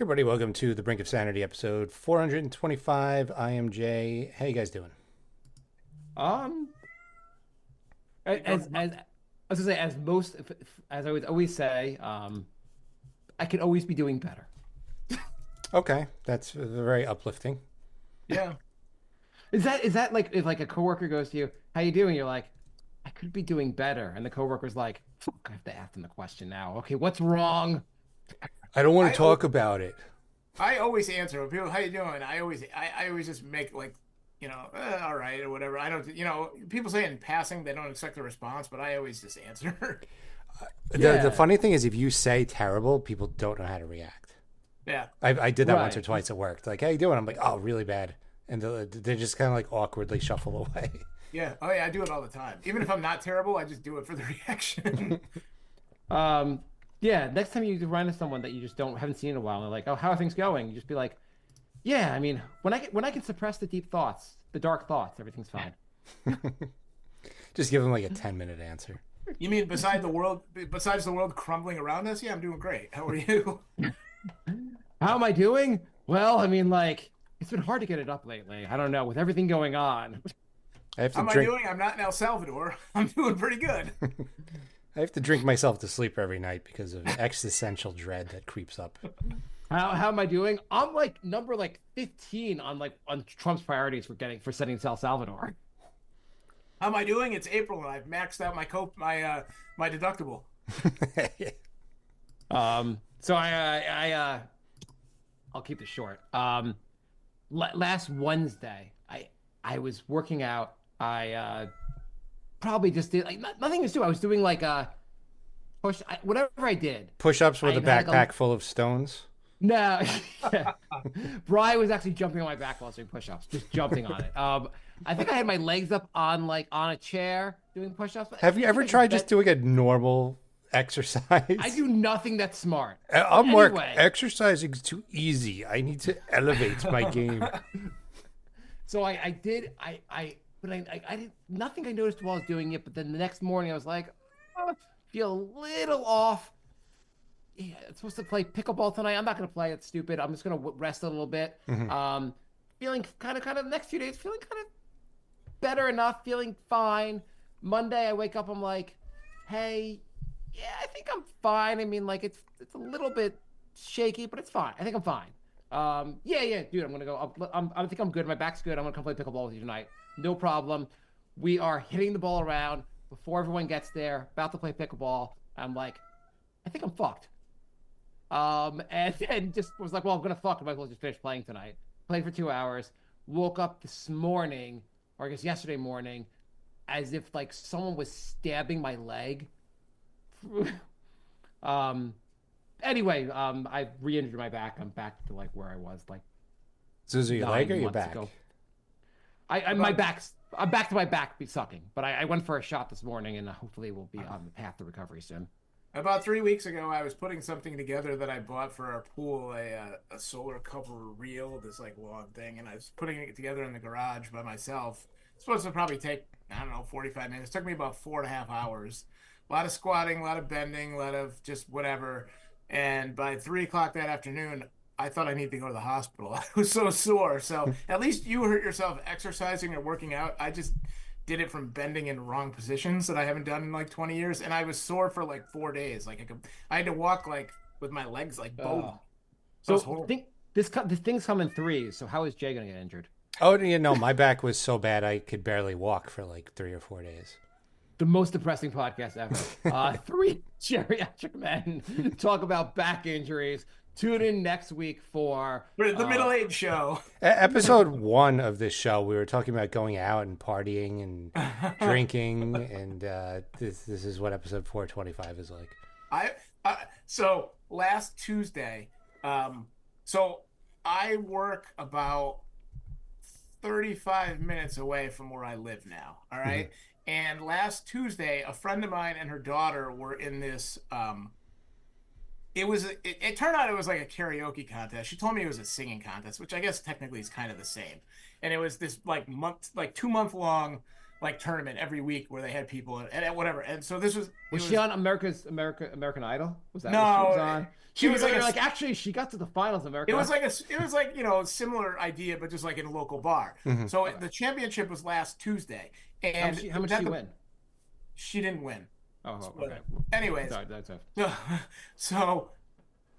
Everybody, welcome to the Brink of Sanity, episode 425. I am Jay. How you guys doing? Um, as I was gonna say, as I would always say, I can always be doing better. Okay, that's very uplifting. Yeah. Is that like if like a coworker goes to you, "How you doing?" You're like, "I could be doing better," and the coworker's like, "Fuck, I have to ask them the question now. Okay, what's wrong?" I don't want I to al- talk about it. I always answer when people, how you doing? I always just make like, all right or whatever. I don't, people say in passing they don't expect a response, but I always just answer. The Yeah, funny thing is, if you say terrible, people don't know how to react. Yeah. I did that once or right. twice at work. Like, how you doing? I'm like, oh, really bad. And they just kind of like awkwardly shuffle away. Yeah. Oh yeah, I do it all the time. Even if I'm not terrible, I just do it for the reaction. Um, yeah. Next time you run into someone that you just don't haven't seen in a while, and they're like, "Oh, how are things going?" You just be like, "Yeah, I mean, when I can suppress the deep thoughts, the dark thoughts, everything's fine." Just give them like a 10-minute answer. You mean besides the world crumbling around us? Yeah, I'm doing great. How are you? How am I doing? Well, I mean, like, it's been hard to get it up lately. I don't know, with everything going on. I have How to am I drink. doing? I'm not in El Salvador. I'm doing pretty good. I have to drink myself to sleep every night because of existential dread that creeps up. How am I doing? I'm like number like 15 on Trump's priorities for setting El Salvador. How am I doing? It's April and I've maxed out my deductible. So I'll keep this short. Last Wednesday, I was working out. I probably just did like nothing to do. I was doing like whatever I did. Push-ups with I a had like backpack full of stones. no. Brian was actually jumping on my back while I was doing push-ups, just jumping on it. I think I had my legs up on a chair doing push-ups. But Have you I ever think tried just doing a normal exercise? I do nothing that's smart. I'm Mark. Anyway, Exercising is too easy. I need to elevate my game. so I did but I did nothing I noticed while I was doing it. But then the next morning I was like, oh, feel a little off. Yeah, it's supposed to play pickleball tonight. I'm not gonna play. It's stupid. I'm just gonna rest a little bit. Mhm. Feeling kind of next few days feeling kind of better enough. Feeling fine. Monday I wake up. I'm like, hey, yeah, I think I'm fine. I mean, like it's a little bit shaky, but it's fine. I think I'm fine. Yeah, dude. I'm gonna go. I think I'm good. My back's good. I'm gonna come play pickleball with you tonight. No problem. We are hitting the ball around before everyone gets there. About to play pickleball. I'm like, I think I'm fucked. And then just was like, well, I'm gonna fuck. I might as well just finish playing tonight. Played for 2 hours. Woke up this morning, or I guess yesterday morning, as if like someone was stabbing my leg. um. Anyway, I re-injured my back. I'm back to like where I was like So is it your leg or nine your months back? ago. My back's. I'm back to my back be sucking, but I went for a shot this morning, and hopefully we'll be on the path to recovery soon. About 3 weeks ago, I was putting something together that I bought for our pool, a solar cover reel, this like long thing, and I was putting it together in the garage by myself. It's supposed to probably take, I don't know, 45 minutes. It took me about 4.5 hours. A lot of squatting, a lot of bending, a lot of just whatever. And by 3 o'clock that afternoon, I thought I needed to go to the hospital. I was so sore. So at least you hurt yourself exercising or working out. I just did it from bending in wrong positions that I haven't done in like 20 years. And I was sore for like 4 days. I had to walk like with my legs like bowed. Uh, That was so horrible. think this things come in threes. So how is Jay gonna get injured? Oh, you know, my back was so bad I could barely walk for like 3 or 4 days. The most depressing podcast ever. Three geriatric men talk about back injuries. Tune in next week for For the middle age show. Episode 1 of this show, we were talking about going out and partying and drinking, and this is what episode 425 is like. So last Tuesday, so I work about 35 minutes away from where I live now. All right. And last Tuesday, a friend of mine and her daughter were in this. It turned out it was like a karaoke contest. She told me it was a singing contest, which I guess technically is kind of the same. And it was this like 2 month long like tournament every week where they had people and whatever. And so this was Was she on American Idol? Was that what she was no, on? it She was was like a like actually she got to the finals of it American was Idol. like a similar idea, but just like in a local bar. Hmm. So Okay. the championship was last Tuesday, and How much did she win? she didn't win. Oh, But okay. anyways, Sorry, that's a so, so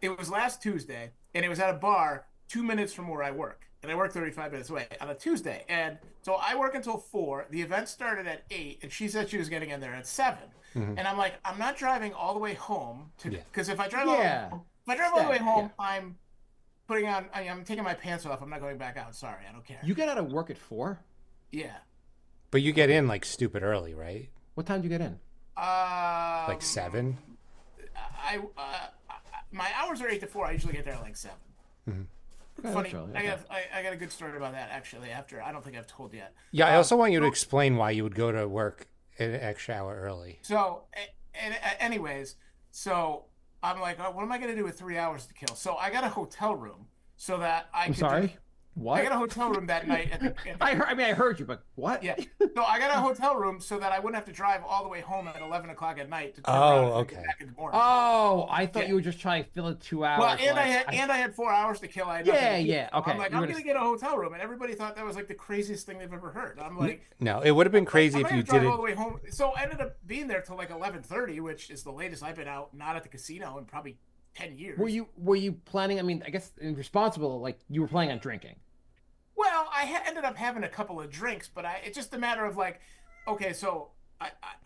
it was last Tuesday, and it was at a bar 2 minutes from where I work, and I work 35 minutes away on a Tuesday, and so I work until 4. The event started at 8, and she said she was getting in there at 7, Hmm. and I'm like, I'm not driving all the way home to Yeah. because if I drive Yeah. if I drive all the way Stay, home, yeah. I'm taking my pants off. I'm not going back out. Sorry, I don't care. You get out of work at 4? Yeah. But you get in like stupid early, right? What time do you get in? Like 7. My hours are 8 to 4. I usually get there at like 7. Hmm. Okay, Funny, that's early, I okay. got I got a good story about that actually. After I don't think I've told yet. Yeah, I also want you to explain why you would go to work an extra hour early. So, anyways, so I'm like, oh, what am I going to do with 3 hours to kill? So I got a hotel room so that I I'm could. sorry. I What? got a hotel room that night I heard you, but what? yeah. So I got a hotel room so that I wouldn't have to drive all the way home at 11 o'clock at night to turn Oh, around and okay. get back in the morning. Oh, I thought Yeah. you were just trying to fill in 2 hours. Well, and like, I had 4 hours to kill. I had nothing Yeah, to do. yeah, okay. I'm like, You I'm were gonna just- get a hotel room, and everybody thought that was like the craziest thing they've ever heard. I'm like, No, it would have been crazy I'm if gonna you drive did all it. the way home. So I ended up being there till like 11:30, which is the latest I've been out, not at the casino in probably 10 years. were you planning? I mean, I guess responsible. Like you were planning on drinking. Well, ended up having a couple of drinks, but it's just a matter of like, okay, so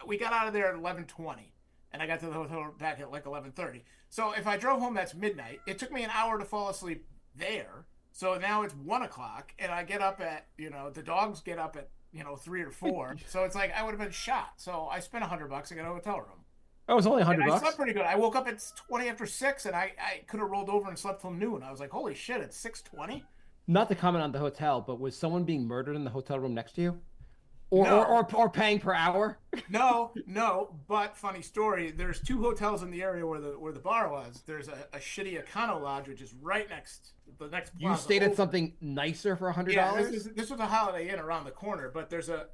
we got out of there at 11:20, and I got to the hotel back at like 11:30. So if I drove home, that's midnight. It took me an hour to fall asleep there. So now it's 1 o'clock, and I get up at the dogs get up at 3 or 4. So it's like I would have been shot. So I spent $100 to get a hotel room. Oh, it was only And I $100. slept pretty good. I woke up at 20 after 6, and I could have rolled over and slept till noon. I was like, holy shit, it's 6:20. Not to comment on the hotel, but was someone being murdered in the hotel room next to you, or No. or paying per hour? No, but funny story. There's 2 hotels in the area where the bar was. There's a shitty Econo Lodge, which is right next the next You plaza stayed at over. something nicer for $100. Yeah, this was a Holiday Inn around the corner, but there's a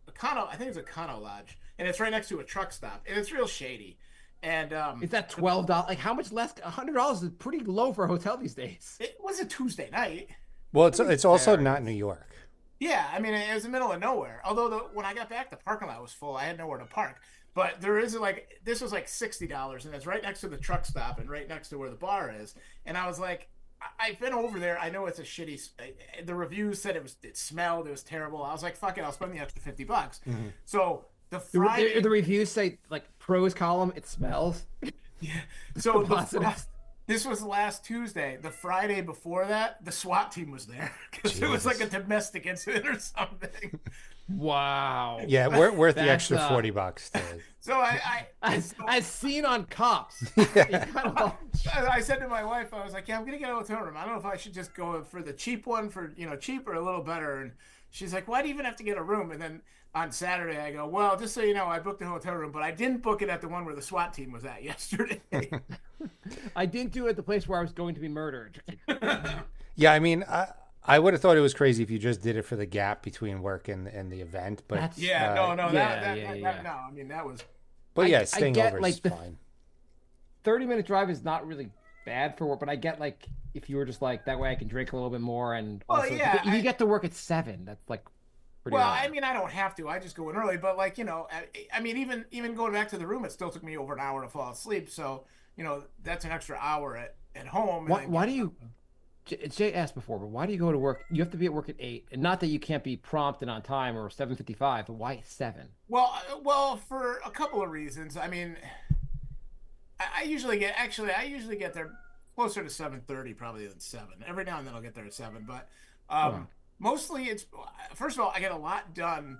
Econo, I think it's a Econo Lodge, and it's right next to a truck stop, and it's real shady. And Is that $12? Like how much less? $100 is pretty low for a hotel these days. it was a Tuesday night. Well, it's also fair. not New York. Yeah, I mean, it was the middle of nowhere. Although when I got back, the parking lot was full. I had nowhere to park. But there is this was like $60, and it's right next to the truck stop and right next to where the bar is. And I was like, I've been over there. I know it's a shitty. The reviews said it smelled. It was terrible. I was like, fuck it, I'll spend the extra $50. Mm-hmm. So the The, Friday, the reviews say like pros column, it smells. yeah. So Positives. this was last Tuesday. The Friday before that, the SWAT team was there because it was like a domestic incident or something. Wow. Yeah, worth the That's, extra $40 to. So As seen on Cops. You kinda- I said to my wife, I was like, yeah, I'm gonna get a hotel room. I don't know if I should just go for the cheap one for cheap or a little better. And she's like, why do you even have to get a room? And then on Saturday I go, well, just so you know, I booked a hotel room, but I didn't book it at the one where the SWAT team was at yesterday. I didn't do it at the place where I was going to be murdered. Yeah, I mean, I would have thought it was crazy if you just did it for the gap between work and the event, but That's- Yeah, no, Yeah, that no, I mean that was but yeah, I staying get, over like, is the- fine. 30-minute drive is not really bad for work, but I get like if you were just like that way I can drink a little bit more and Well, also yeah, if you get to work at 7, that's like pretty well. early. I mean, I don't have to. I just go in early, but like I mean, even going back to the room, it still took me over an hour to fall asleep. So that's an extra hour at home. And Why do you Jay asked before, but why do you go to work? You have to be at work at 8, and not that you can't be prompt and on time or 7:55, but why 7? Well, for a couple of reasons. I mean, I usually get there closer to 7:30 probably than 7. Every now and then I'll get there at 7, but mostly it's first of all I get a lot done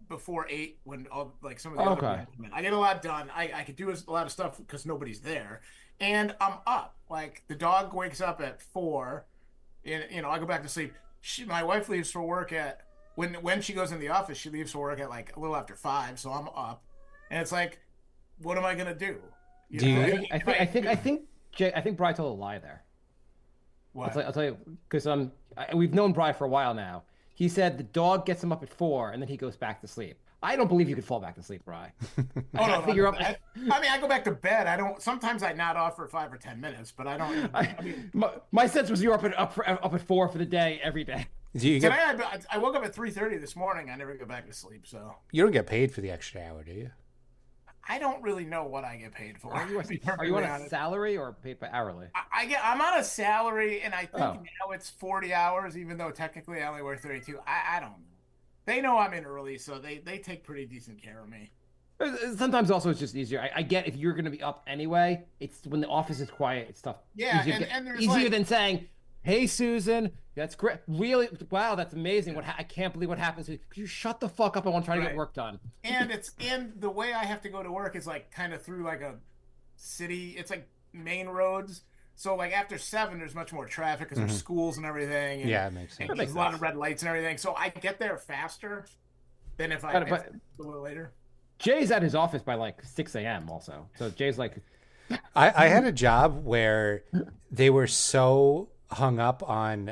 before 8 when like some of the other people come in. I get a lot done. I could do a lot of stuff because nobody's there, and I'm up. Like the dog wakes up at 4, and I go back to sleep. My wife leaves for work at when she goes in the office. She leaves for work at like a little after 5, so I'm up, and it's like, what am I gonna do? Do you- I think Bri told a lie there. What? I'll tell you because we've known Bri for a while now. he said the dog gets him up at 4 and then he goes back to sleep. I don't believe you could fall back to sleep, Rye. Oh I no, think you're up. I mean, I go back to bed. I don't. Sometimes I nod off for 5 or 10 minutes, but I don't. I, I mean, my sense was you're up at 4 for the day every day. Do you today get I woke up at 3:30 this morning. I never go back to sleep, so you don't get paid for the extra hour, do you? I don't really know what I get paid for. Are you, are you on a salary or paid by hourly? I'm on a salary, and I think Oh. now it's 40 hours, even though technically I only work 32. I don't know. They know I'm in early, so they take pretty decent care of me. Sometimes also it's just easier. I get if you're going to be up anyway. It's when the office is quiet. It's tough. Yeah, Easier, and there's easier like, than saying, "Hey, Susan, that's great. Really, wow, that's amazing. I can't believe what happens. Could you shut the fuck up? I want to try to get Right. work done." and the way I have to go to work is like kind of through like a city. It's like main roads. So like after 7, there's much more traffic because there's schools and everything. And, Yeah, it makes sense. and That there's makes a lot sense. of red lights and everything. So I get there faster than if But- it's a little later. Jay's at his office by like 6 a.m. also. So Jay's like, I had a job where they were so hung up on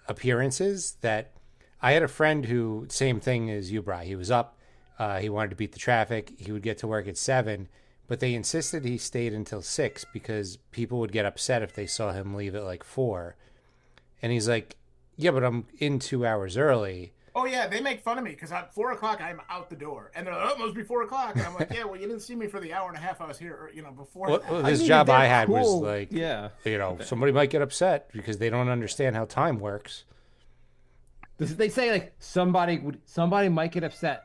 appearances that I had a friend who, same thing as you, Bri. He was up. He wanted to beat the traffic. He would get to work at 7, but they insisted he stayed until 6 because people would get upset if they saw him leave at like 4. And he's like, yeah, but I'm in 2 hours early. Oh yeah, they make fun of me because at 4 o'clock I'm out the door, and they're like, "Oh, it must be 4 o'clock." And I'm like, "Yeah, well, you didn't see me for the hour and a half I was here, before Well, that." this mean, job they're I had was cool. like, yeah. Somebody might get upset because they don't understand how time works. They say like somebody might get upset.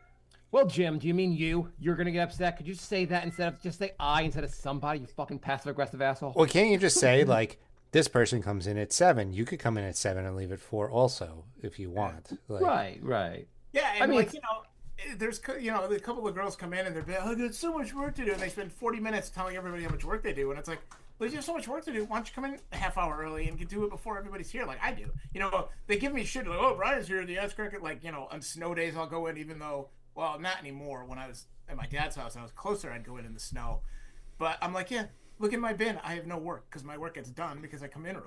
Well, Jim, do you mean you? You're gonna get upset? Could you say that instead of just say I instead of somebody? You fucking passive aggressive asshole. Well, can't you just say like this person comes in at 7? You could come in at 7 and leave at 4 also if you want. Like, Right. Yeah, and I mean, there's a couple of girls come in and they're like, "Oh, there's so much work to do," and they spend 40 minutes telling everybody how much work they do, and it's like, well, you have so much work to do. Why don't you come in a half hour early and do it before everybody's here, like I do? They give me shit like, "Oh, Brian's here." The ass cracker, like on snow days I'll go in, even though, well, not anymore. When I was at my dad's house and I was closer, I'd go in the snow. But I'm like, yeah, look in my bin. I have no work because my work gets done because I come in early.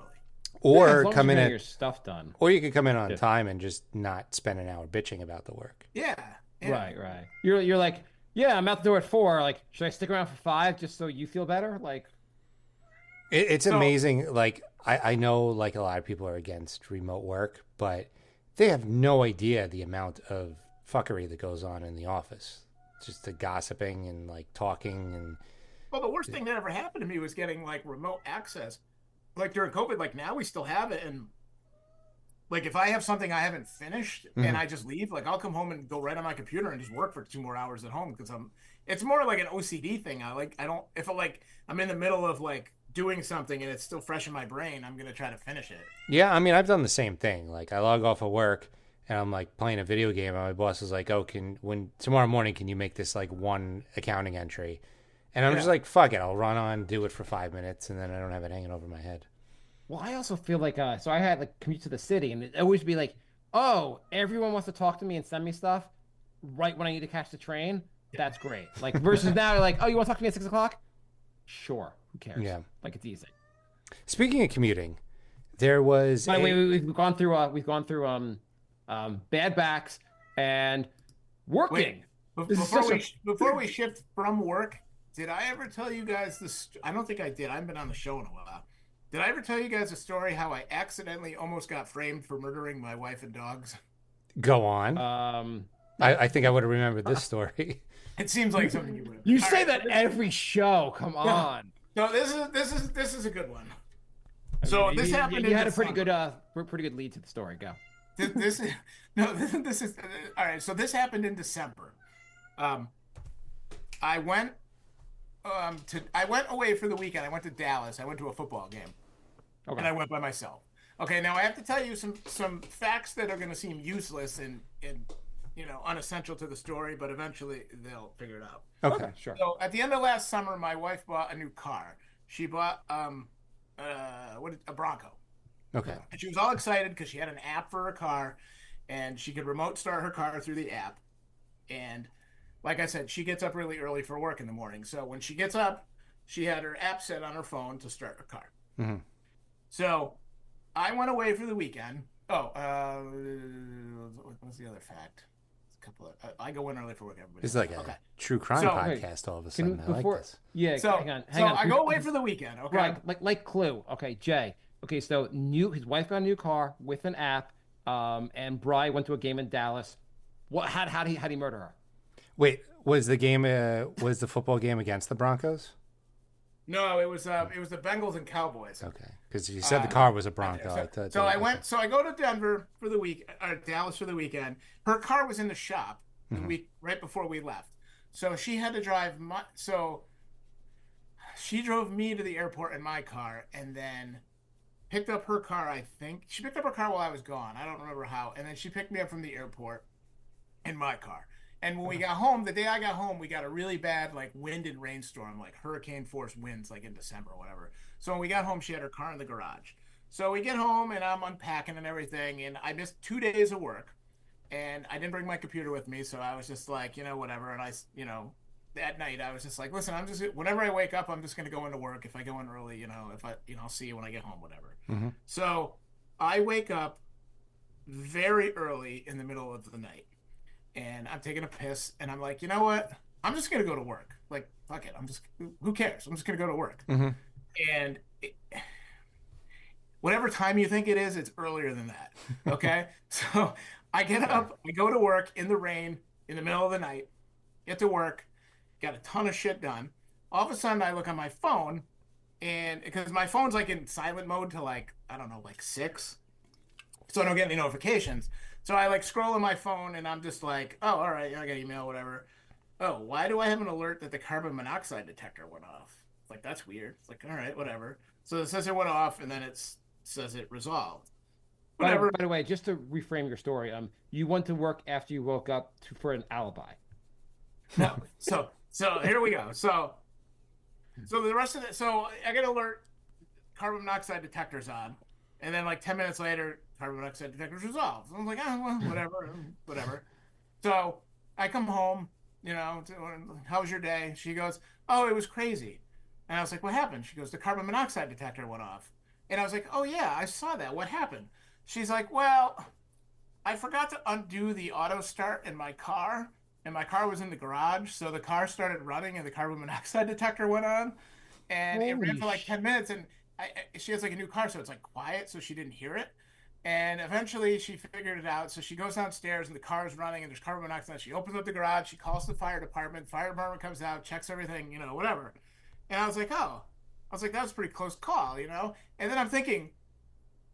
Or as long come as in you get at your stuff done. Or you could come in on time and just not spend an hour bitching about the work. Yeah. Right. You're like, yeah, I'm out the door at 4. Like, should I stick around for 5 just so you feel better? Like, It's amazing. Like, I know like a lot of people are against remote work, but they have no idea the amount of fuckery that goes on in the office. Just the gossiping and like talking and. Well, the worst thing that ever happened to me was getting like remote access. Like during COVID, like now we still have it, and like if I have something I haven't finished and I just leave, like I'll come home and go right on my computer and just work for 2 more hours at home because it's more like an OCD thing. If I'm in the middle of like doing something and it's still fresh in my brain, I'm gonna try to finish it. Yeah, I mean, I've done the same thing. Like, I log off of work and I'm like playing a video game, and my boss is like, "Oh, tomorrow morning can you make this like one accounting entry?" And I'm just like, "Fuck it, I'll run on, do it for 5 minutes, and then I don't have it hanging over my head." well, I also feel like, so I had like commute to the city, and it always be like, oh, everyone wants to talk to me and send me stuff right when I need to catch the train. That's great. Like versus now, like, oh, you want to talk to me at 6 o'clock? Sure, who cares? Yeah. Like it's easy. Speaking of commuting, there was. By the way, we've gone through bad backs and working. Wait, before we shift from work, did I ever tell you guys this? I don't think I did. I haven't been on the show in a while. Did I ever tell you guys a story how I accidentally almost got framed for murdering my wife and dogs? Go on. I think I would have remembered this story. It seems like something you would. You say that every show. Come on. No, this is a good one. So this happened. You had a pretty good lead to the story. Go. This is all right. So this happened in December. I went away for the weekend. I went to Dallas. I went to a football game, and I went by myself. Okay, now I have to tell you some facts that are going to seem useless and unessential to the story, but eventually they'll figure it out. Okay, sure. So at the end of last summer, my wife bought a new car. She bought a Bronco. Okay. And she was all excited because she had an app for her car, and she could remote start her car through the app. And like I said, she gets up really early for work in the morning. So when she gets up, she had her app set on her phone to start her car. Mm-hmm. So I went away for the weekend. Oh, what's the other fact? A couple of, I go in early for work. Everybody. It's like a Okay. true crime So, podcast all of a sudden. I like this. Yeah, So, hang on, so I go away for the weekend. Okay. Right, like Clue. Okay, Jay. Okay, so his wife got a new car with an app. And Bry went to a game in Dallas. How did he murder her? Wait, was the football game against the Broncos? No, it was the Bengals and Cowboys. Okay, because you said the car was a Bronco. So I go to Denver for the week, or Dallas for the weekend. Her car was in the shop the week right before we left. So she had to drive so she drove me to the airport in my car, and then picked up her car. I think she picked up her car while I was gone. I don't remember how. And then she picked me up from the airport in my car. And when we got home, the day I got home, we got a really bad like wind and rainstorm, like hurricane force winds, like in December or whatever. So when we got home, she had her car in the garage. So we get home and I'm unpacking and everything, and I missed 2 days of work, and I didn't bring my computer with me, so I was just like, whatever. And that night I was just like, listen, whenever I wake up, I'm just gonna go into work. If I go in early, I'll see you when I get home, whatever. So I wake up very early in the middle of the night. And I'm taking a piss, and I'm like, you know what? I'm just gonna go to work. Like, fuck it. Who cares? I'm just gonna go to work. And whatever time you think it is, it's earlier than that. Okay. So I get up, I go to work in the rain in the middle of the night, get to work, got a ton of shit done. All of a sudden, I look on my phone, and because my phone's like in silent mode to like, I don't know, like 6, so I don't get any notifications. So I like scroll on my phone, and I'm just like, oh, all right, I got email, whatever. Oh, why do I have an alert that the carbon monoxide detector went off? It's like, that's weird. It's like, all right, whatever. So it says it went off, and then it says it resolved. Whatever. By the way, just to reframe your story, you went to work after you woke up for an alibi. No. So here we go. So the rest of it. So I get an alert, carbon monoxide detector's on, and then like 10 minutes later, carbon monoxide detector's resolved. So I'm like, oh, well, whatever. So I come home, how was your day? She goes, oh, it was crazy. And I was like, what happened? She goes, the carbon monoxide detector went off. And I was like, oh yeah, I saw that. What happened? She's like, well, I forgot to undo the auto start in my car, and my car was in the garage. So the car started running, and the carbon monoxide detector went on, and it ran for like 10 minutes. And she has like a new car, so it's like quiet, so she didn't hear it. And eventually she figured it out. So she goes downstairs, and the car is running, and there's carbon monoxide. She opens up the garage. She calls the fire department. Fire department comes out, checks everything, whatever. And I was like, oh. I was like, that was a pretty close call, And then I'm thinking,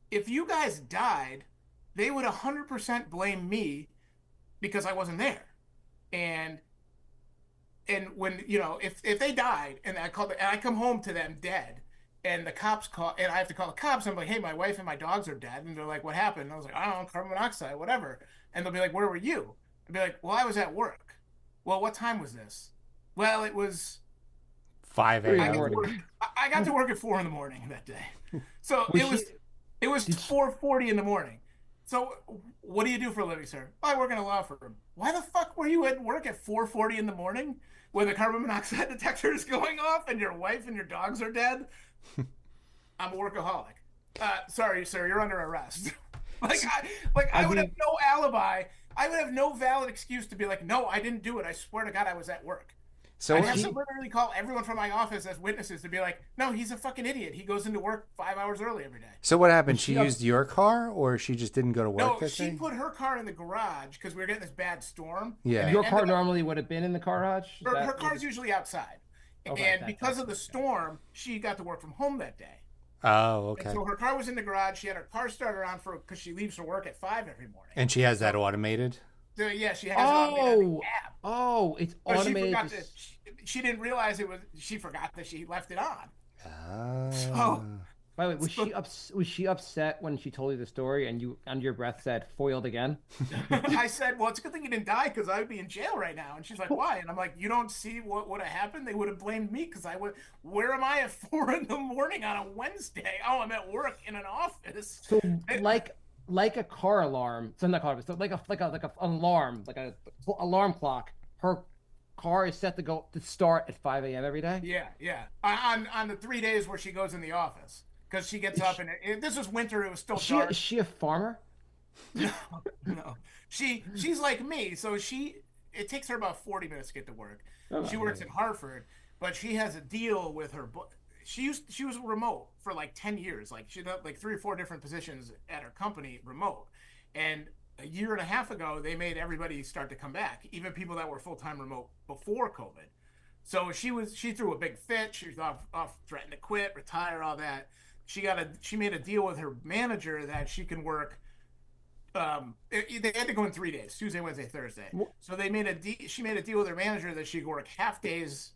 if you guys died, they would 100% blame me because I wasn't there. And when, if they died and I come home to them dead, and the cops call, and I have to call the cops. I'm like, hey, my wife and my dogs are dead. And they're like, what happened? And I was like, I don't know, carbon monoxide, whatever. And they'll be like, where were you? I'd be like, well, I was at work. Well, what time was this? Well, it was 5 a.m. I got to work at 4 a.m. that day. So it was 4:40 in the morning. So what do you do for a living, sir? I work in a law firm. Why the fuck were you at work at 4:40 in the morning when the carbon monoxide detector is going off and your wife and your dogs are dead? I'm a workaholic. Sorry, sir, you're under arrest. I would have no alibi. I would have no valid excuse to be like, no, I didn't do it. I swear to God, I was at work. So I have to literally call everyone from my office as witnesses to be like, no, he's a fucking idiot. He goes into work 5 hours early every day. So what happened? She used your car, or she just didn't go to work? No, she put her car in the garage because we were getting this bad storm. Yeah. Your car normally would have been in the garage? Her car's usually outside. Okay, and because of the storm, she got to work from home that day. Oh, okay. And so her car was in the garage. She had her car starter on because she leaves for work at 5 every morning. And she has that automated? So, yeah, she has it automated. Oh, it's automated. She didn't realize it was. She forgot that she left it on. Oh. So, by the way, was she upset when she told you the story and you under your breath said foiled again? I said, well, it's a good thing you didn't die because I would be in jail right now. And she's like, why? And I'm like, you don't see what would have happened? They would have blamed me because I would. Where am I at 4 a.m. on a Wednesday? Oh, I'm at work in an office. So like a car alarm, so not car, but like a alarm, like a alarm clock. Her car is set to start at 5 a.m. every day. Yeah. On the 3 days where she goes in the office. Because she gets up and this was winter. It was still dark. Is she a farmer? No, no. She's like me, so it takes her about 40 minutes to get to work. Oh, She works in Hartford, but she has a deal with her. She was remote for like 10 years. Like she had like three or four different positions at her company remote, and a year and a half ago they made everybody start to come back, even people that were full time remote before COVID. So she threw a big fit. She was off threatened to quit, retire, all that. She made a deal with her manager that she can work they had to go in 3 days: Tuesday, Wednesday, Thursday. So she made a deal with her manager that she could work half days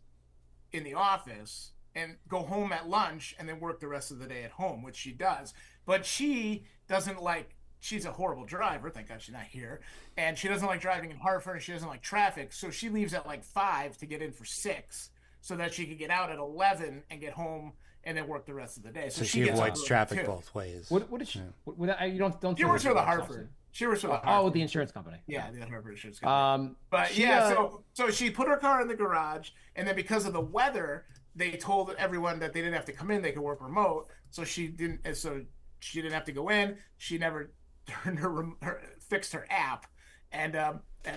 in the office and go home at lunch and then work the rest of the day at home, which she does. But she doesn't like. She's a horrible driver. Thank God she's not here. And she doesn't like driving in Hartford. And she doesn't like traffic. So she leaves at like 5 to get in for 6 so that she could get out at 11 and get home and then work the rest of the day. So she avoids traffic both ways. What did she? Yeah. You don't. She works for the Hartford. She works for the Hartford. Oh, the insurance company. Yeah, the Hartford insurance company. But yeah, so she put her car in the garage, and then because of the weather, they told everyone that they didn't have to come in; they could work remote. So she didn't. So she didn't have to go in. She never turned fixed her app, and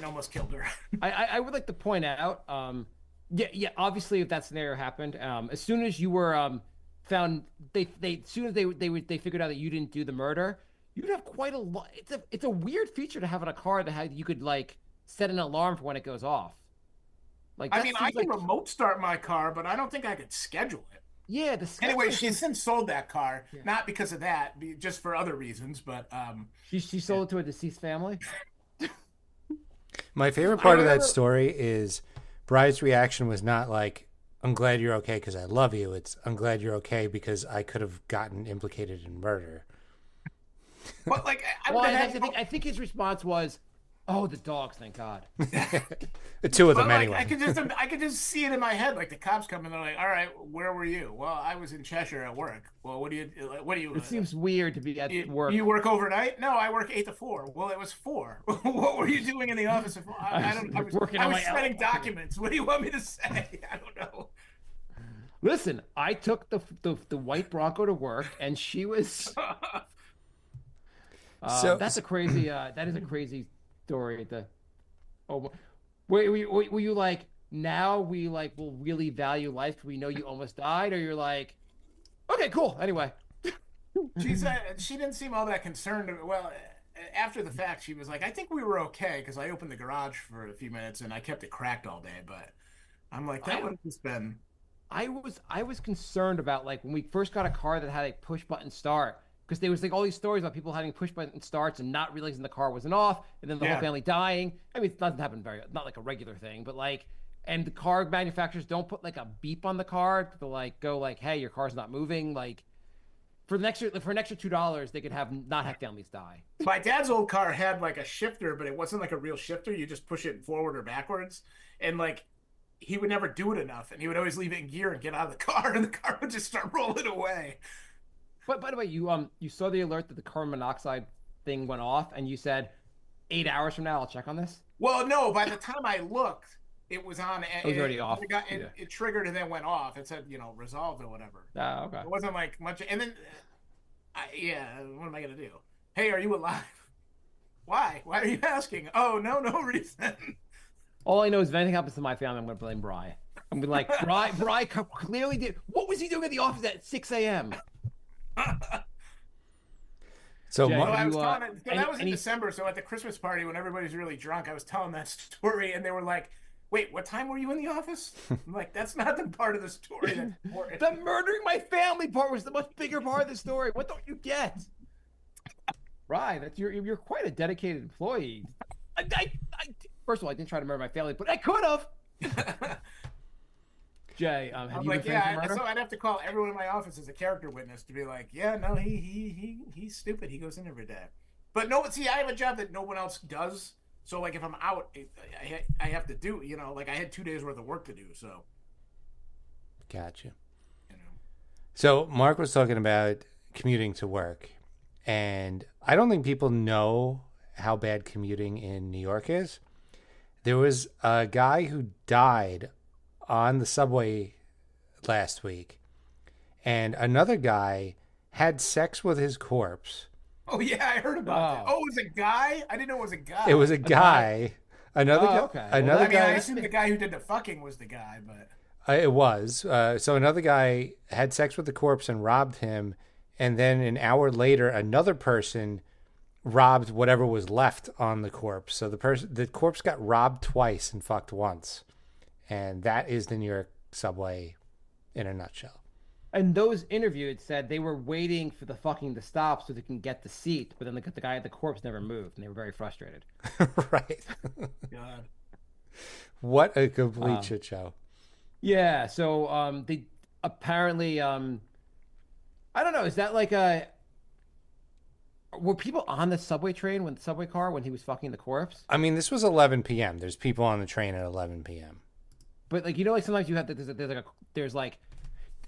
almost killed her. I would like to point out. Yeah. Obviously, if that scenario happened, as soon as you were found, as soon as they figured out that you didn't do the murder, you'd have quite a lot. It's a weird feature to have in a car that you could like set an alarm for when it goes off. Like I can remote start my car, but I don't think I could schedule it. Yeah. Anyway, she's since sold that car, not because of that, just for other reasons. But she sold it to a deceased family. My favorite part of that story is Bride's reaction was not like, "I'm glad you're okay because I love you." It's, "I'm glad you're okay because I could have gotten implicated in murder." But like, I think his response was, "Oh, the dogs, thank God." Two of them anyway. I could just see it in my head. Like the cops come and they're like, "All right, where were you?" "Well, I was in Cheshire at work." "Well, what do you?" It seems weird to be at work. You work overnight? "No, I work 8 to 4." "Well, it was 4." "What were you doing in the office?" I was shredding documents. What do you want me to say? I don't know. Listen, I took the white Bronco to work, and she was. So that's a crazy. That is a crazy story. Were you like, now we like will really value life? We know you almost died, or you're like, okay, cool. Anyway, she said she didn't seem all that concerned. Well, after the fact, she was like, "I think we were okay because I opened the garage for a few minutes and I kept it cracked all day." But I'm like, that would have just been. I was concerned about like when we first got a car that had a push button start. Because there was like all these stories about people having push button starts and not realizing the car wasn't off, and then the whole family dying. I mean, it doesn't happen not like a regular thing, but like, and the car manufacturers don't put like a beep on the car to like go like, "Hey, your car's not moving." Like, for an extra $2, they could not have families die. My dad's old car had like a shifter, but it wasn't like a real shifter. You just push it forward or backwards, and like he would never do it enough, and he would always leave it in gear and get out of the car, and the car would just start rolling away. But by the way, you saw the alert that the carbon monoxide thing went off, and you said 8 hours from now I'll check on this. Well, no. By the time I looked, it was on. It was already off. It triggered and then went off. It said, resolved or whatever. Oh, okay. It wasn't like much. And then, what am I gonna do? "Hey, are you alive?" "Why? Why are you asking?" "Oh, no reason." All I know is if anything happens to my family, I'm gonna blame Bri. I'm gonna be like, Bri clearly did. What was he doing at the office at 6 a.m.? So Jay, that was in December. So at the Christmas party when everybody's really drunk, I was telling that story, and they were like, "Wait, what time were you in the office?" I'm like, "That's not the part of the story that's important." The murdering my family part was the much bigger part of the story. What don't you get? Right, you're quite a dedicated employee. First of all, I didn't try to murder my family, but I could have. Jay, have you been framed for murder? So I'd have to call everyone in my office as a character witness to be like, "Yeah, no, he's stupid. He goes in every day." But no, see, I have a job that no one else does. So like, if I'm out, I have to do. Like I had 2 days worth of work to do. So. Gotcha. So Mark was talking about commuting to work, and I don't think people know how bad commuting in New York is. There was a guy who died on the subway last week, and another guy had sex with his corpse Oh yeah, I heard about that. Oh, it was a guy? I didn't know it was a guy. It was a A guy? guy. Another guy. Okay. Well, Another I mean, I guy. assumed the guy who did the fucking was the guy, but It was. So another guy had sex with the corpse and robbed him, and then an hour later, another person robbed whatever was left on the corpse. So the corpse got robbed twice and fucked once, and that is the New York subway in a nutshell. And those interviewed said they were waiting for the fucking to stop so they can get the seat, but then the guy at the corpse never moved, and they were very frustrated. Right. God. What a complete shit show. Yeah. So they apparently I don't know. Is that like a were people on the subway train when the subway car when he was fucking the corpse? I mean, this was 11 p.m. There's people on the train at 11 p.m. But like like sometimes you have there's like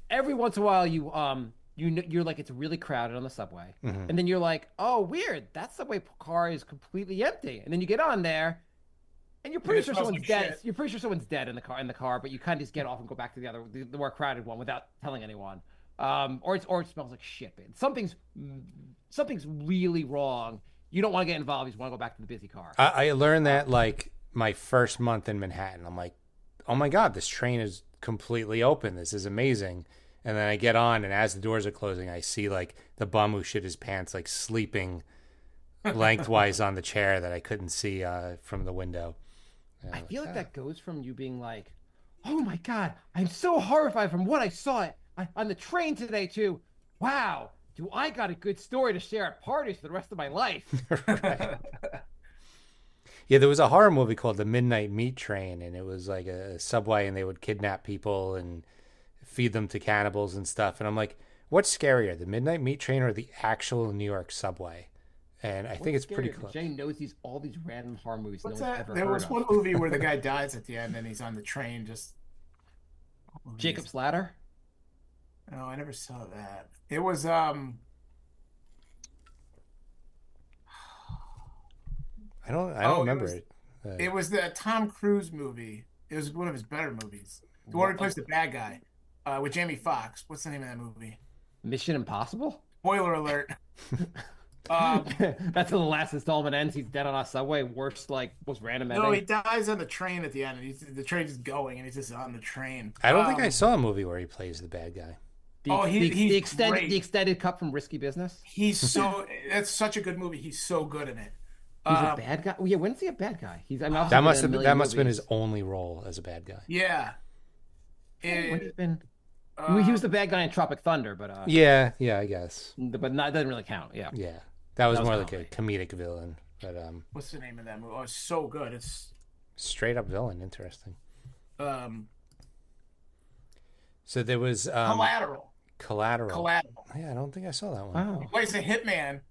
every once in a while you're like it's really crowded on the subway, and then you're like, oh weird, that subway car is completely empty, and then you get on there, and you're pretty sure someone's dead. Shit. You're pretty sure someone's dead in the car, but you kind of just get off and go back to the more crowded one without telling anyone. Or it smells like shit, man. Something's really wrong. You don't want to get involved. You just want to go back to the busy car. I learned that like my first month in Manhattan. I'm like, oh my God, this train is completely open. This is amazing. And then I get on, and as the doors are closing, I see like the bum who shit his pants, like sleeping lengthwise on the chair that I couldn't see from the window. I feel like that goes from you being like, oh my God, I'm so horrified from what I saw on the train today to, wow, do I got a good story to share at parties for the rest of my life? Right. Yeah, there was a horror movie called The Midnight Meat Train, and it was like a subway, and they would kidnap people and feed them to cannibals and stuff. And I'm like, what's scarier, the Midnight Meat Train or the actual New York subway? And I think it's pretty close. Jay knows all these random horror movies What's no one's that? ever There heard was of. one movie where the guy dies at the end and he's on the train just. Jacob's Ladder? No, I never saw that. It was I don't remember it. It was the Tom Cruise movie. It was one of his better movies. The one where he plays the bad guy with Jamie Foxx. What's the name of that movie? Mission Impossible? Spoiler alert. That's how the last installment ends. He's dead on a subway. Worst, most random ending. No, he dies on the train at the end. And the train's going, and he's just on the train. I don't think I saw a movie where he plays the bad guy. He's great. The extended cut from Risky Business. That's such a good movie. He's so good in it. He's a bad guy. Yeah, when's he a bad guy? That must have been his only role as a bad guy. Yeah. When he's been. He was the bad guy in Tropic Thunder, but yeah, I guess. But not doesn't really count. Yeah. Yeah, that was more like a comedic villain. But what's the name of that movie? Oh, it's so good. It's straight up villain. Interesting. So there was Collateral. Yeah, I don't think I saw that one. Oh. He plays a hitman.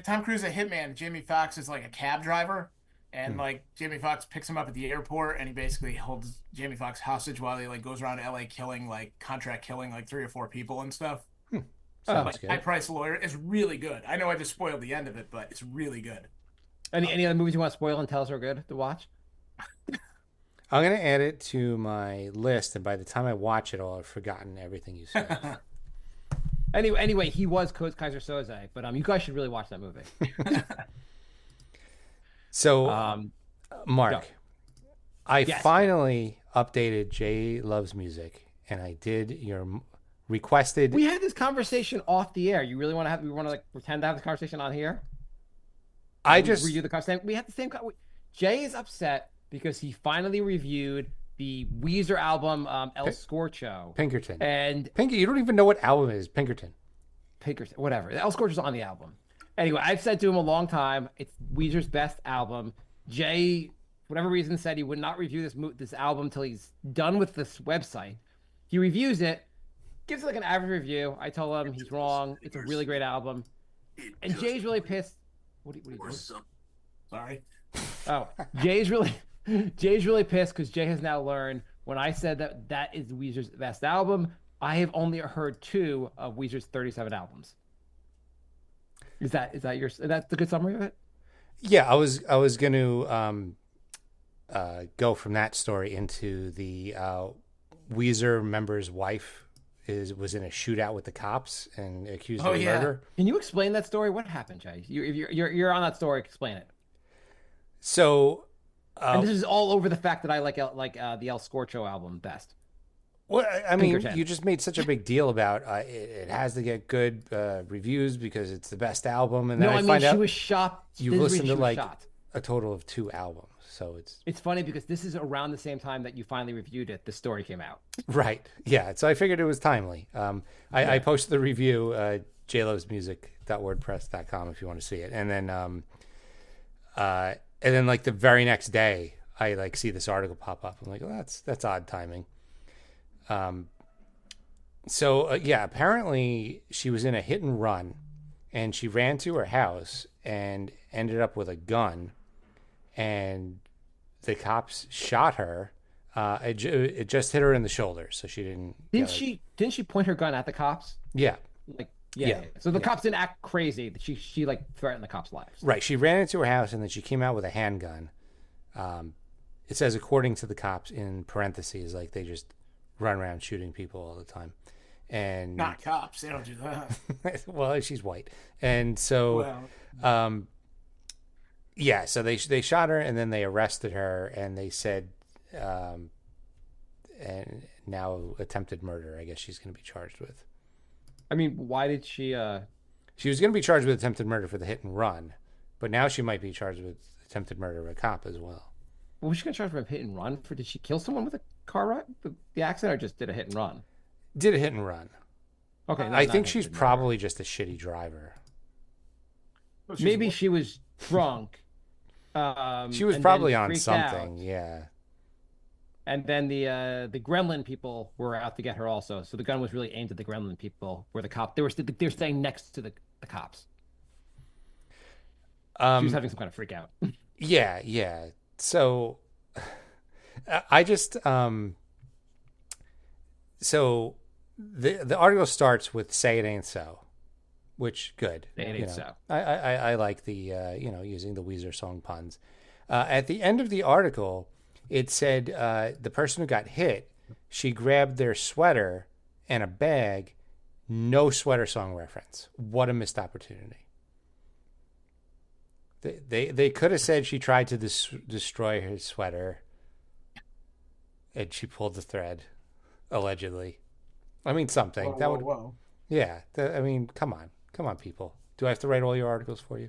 Tom Cruise is a hitman. Jamie Foxx is like a cab driver, and Jamie Foxx picks him up at the airport, and he basically holds Jamie Foxx hostage while he goes around LA killing contract killing 3 or 4 people and stuff. Sounds good. High price lawyer. It's really good. I know I just spoiled the end of it, but it's really good. Any other movies you want to spoil and tell us are good to watch? I'm gonna add it to my list, and by the time I watch it, I'll have forgotten everything you said. Anyway, he was Kaiser Soze, but you guys should really watch that movie. So, Mark, no. I finally updated Jay Loves Music, and I did your requested. We had this conversation off the air. You really want to have? We want to pretend to have this conversation on here? Review the conversation. We had the same. Jay is upset because he finally reviewed the Weezer album El Scorcho. Pinkerton. And you don't even know what album it is. Pinkerton, whatever. El Scorcho's on the album. Anyway, I've said to him a long time, it's Weezer's best album. Jay, for whatever reason, said he would not review this album until he's done with this website. He reviews it, gives it an average review. I told him he's wrong. It's a really great album. And Jay's really pissed. What are you doing? Sorry. Oh, Jay's really pissed because Jay has now learned when I said that is Weezer's best album, I have only heard 2 of Weezer's 37 albums. Is that that's a good summary of it? Yeah, I was going to go from that story into the Weezer member's wife was in a shootout with the cops and accused Oh, of yeah. murder. Can you explain that story? What happened, Jay? If you're on that story, explain it. So, And this is all over the fact that I like the El Scorcho album best. well, I mean, Pinkerton. you just made such a big deal about it has to get good reviews because it's the best album, and then No, I mean find she out was shot. you've This is listened she to was like shot. a total of 2 albums. So It's funny because this is around the same time that you finally reviewed it. The story came out. right, yeah. So I figured it was timely. I posted the review, jlosmusic.wordpress.com if you want to see it, and then like the very next day, I like see this article pop up. I'm like, well, that's odd timing. Yeah, apparently she was in a hit and run, and she ran to her house and ended up with a gun, and the cops shot her. It just hit her in the shoulder, so she didn't. Didn't she point her gun at the cops? Yeah, Like yeah. So the cops didn't act crazy. She like threatened the cops' lives. right. She ran into her house, and then she came out with a handgun. It says, according to the cops, in parentheses, like they just run around shooting people all the time. And Not cops. They don't do that. well, she's white, and so Well, yeah. So they shot her, and then they arrested her, and they said, and now attempted murder. I guess she's going to be charged with. I mean, why did she? She was going to be charged with attempted murder for the hit and run, but now she might be charged with attempted murder of a cop as well. Well, was she gonna charge for a hit and run? Did she kill someone with a car wreck, the accident, or just did a hit and run? Did a hit and run. Okay, I think she's probably just a shitty driver. Maybe she was drunk. She was and probably then on freaked something, out. yeah. And then the Gremlin people were out to get her also. So the gun was really aimed at the Gremlin people, where the cop they were staying next to the cops. She was having some kind of freak out. Yeah. So I just so the article starts with "Say it ain't so," which good. Say it ain't so. I like the using the Weezer song puns. At the end of the article, it said the person who got hit, she grabbed their sweater and a bag. No sweater song reference. What a missed opportunity. They could have said she tried to destroy her sweater, and she pulled the thread, allegedly. I mean, something whoa, that whoa, would. whoa. Yeah, I mean, come on, people. Do I have to write all your articles for you?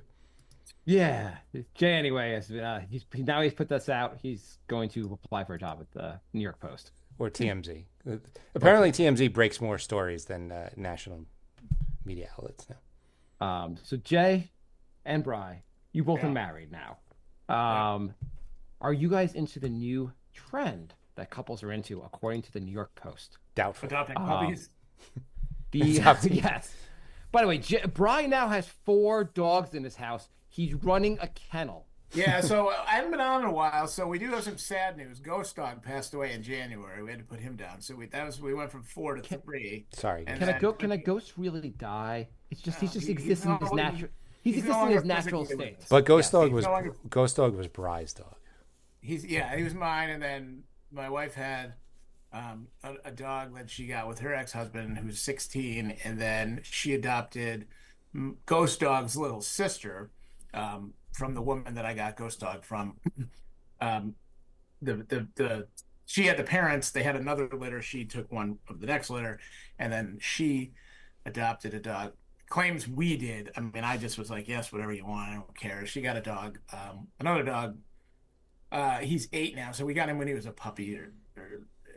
Yeah, Jay. Anyway, he's put this out. He's going to apply for a job at the New York Post Or TMZ? Apparently, TMZ breaks more stories than national media outlets now. So Jay and Bri, you both are married now. Are you guys into the new trend that couples are into, according to the New York Post? Doubtful. Adopting puppies. Yes. By the way, Bri now has 4 dogs in his house. He's running a kennel. Yeah, so I haven't been on in a while, so we do have some sad news. Ghost Dog passed away in January. We had to put him down. So we went from 4 to 3. Sorry. And Can a ghost really die? It's just he's just he's existing in his no- natural. He's he's no existing in longer his natural physically state. But Ghost Dog he's was no longer- Bri's dog. He was mine, and then my wife had a dog that she got with her ex-husband, who's 16, and then she adopted Ghost Dog's little sister from the woman that I got Ghost Dog from. She had the parents. They had another litter. She took one of the next litter, and then she adopted a dog. Claims we did. I mean, I just was like, yes, whatever you want. I don't care. She got a dog, another dog. He's 8 now, so we got him when he was a puppy, or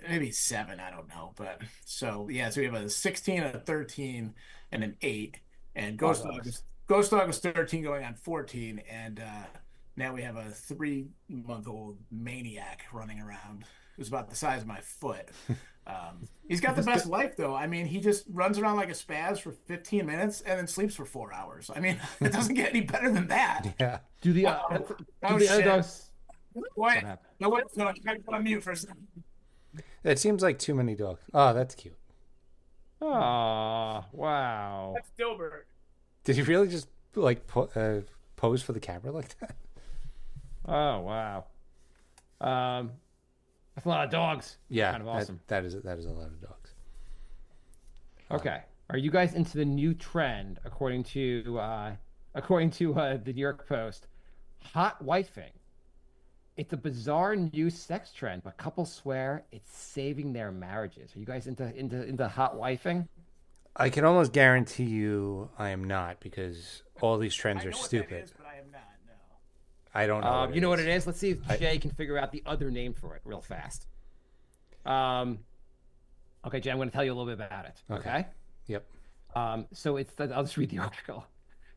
maybe 7. I don't know. But so yeah, so we have a 16, a 13, and an 8. And Ghost Dog was 13, going on 14, and now we have a 3-month-old maniac running around who's about the size of my foot. He's got the best life, though. I mean, he just runs around like a spaz for 15 minutes and then sleeps for 4 hours. I mean, it doesn't get any better than that. Yeah. Do the Oh, other shit. dogs? Wait, happened? no, I gotta put on mute for a second. It seems like too many dogs. Oh, that's cute. Oh, wow. That's Dilbert. Did you really just like pose for the camera like that? Oh, wow. That's a lot of dogs. Yeah, Kind of awesome. That is a lot of dogs. Okay. Are you guys into the new trend according to the New York Post? Hot wifing. It's a bizarre new sex trend, but couples swear it's saving their marriages. Are you guys into hot wifing? I can almost guarantee you I am not because all these trends I are know what that stupid. is, but I am not. No. I don't know what You know what it is. is? Let's see if Jay can figure out the other name for it real fast. Um, okay, Jay, I'm going to tell you a little bit about it. Okay. Yep. So I'll just read the article.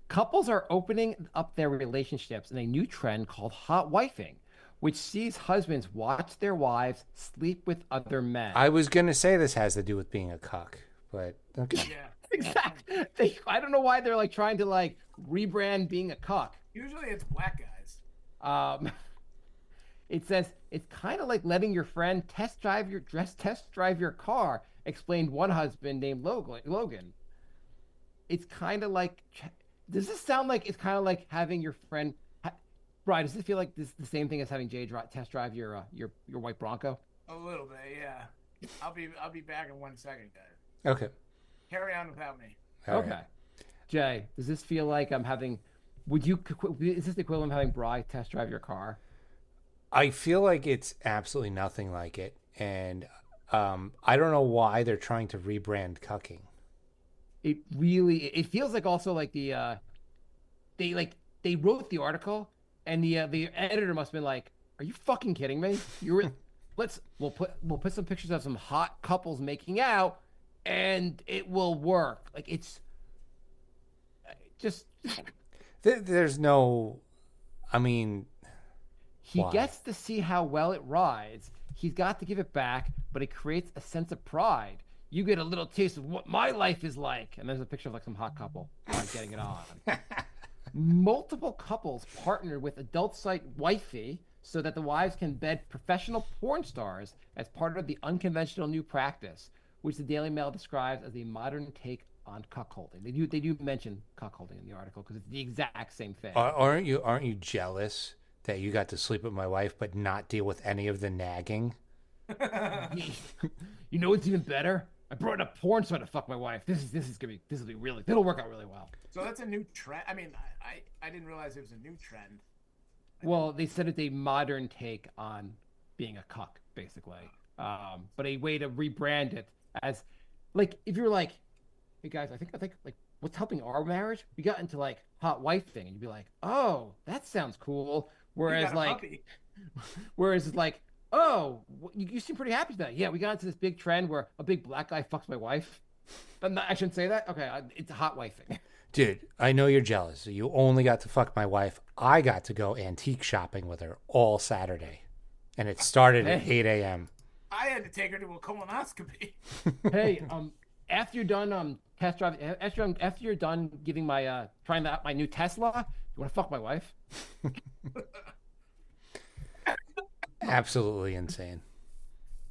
Couples are opening up their relationships in a new trend called hot wifing, which sees husbands watch their wives sleep with other men. I was gonna say this has to do with being a cuck, but okay. Yeah. Exactly. I don't know why they're like trying to like rebrand being a cuck. Usually it's black guys. Um, it says it's kind of like letting your friend test drive your car. Explained one husband named Logan. It's kind of like. Does this sound like it's kind of like having your friend? Brian, does it feel like this is the same thing as having Jay test drive your white Bronco? A little bit, yeah. I'll be back in 1 second, guys. Okay. Carry on without me. All Okay. right. Jay, does this feel like I'm having? Is this the equivalent of having Bri test drive your car? I feel like it's absolutely nothing like it, and I don't know why they're trying to rebrand cucking. It feels like also like they wrote the article and the editor must have been like, "Are you fucking kidding me? We'll put some pictures of some hot couples making out, and it will work." Like it's just There's no, I mean, he why? gets to see how well it rides. He's got to give it back, but it creates a sense of pride. You get a little taste of what my life is like, and there's a picture of like some hot couple getting it on. Multiple couples partnered with adult site Wifey so that the wives can bed professional porn stars as part of the unconventional new practice, which the Daily Mail describes as a modern take on cuckolding. They do mention cuckolding in the article because it's the exact same thing. Aren't you jealous that you got to sleep with my wife but not deal with any of the nagging? You know what's even better? I brought in a porn star to fuck my wife. This will be really, it'll work out really well. So that's a new trend. I mean, I didn't realize it was a new trend. Well, they said it's a modern take on being a cuck, basically. But a way to rebrand it as, like, if you're like, hey guys, I think like what's helping our marriage? We got into like hot wife thing, and you'd be like, oh, that sounds cool. Whereas it's like, oh, you seem pretty happy with that. Yeah, we got into this big trend where a big black guy fucks my wife. I shouldn't say that. Okay, it's a hot wifing. Dude, I know you're jealous. You only got to fuck my wife. I got to go antique shopping with her all Saturday. And it started at 8 a.m. I had to take her to a colonoscopy. Hey, after you're done test drive, after you're done giving my trying out my new Tesla, you want to fuck my wife? Absolutely insane.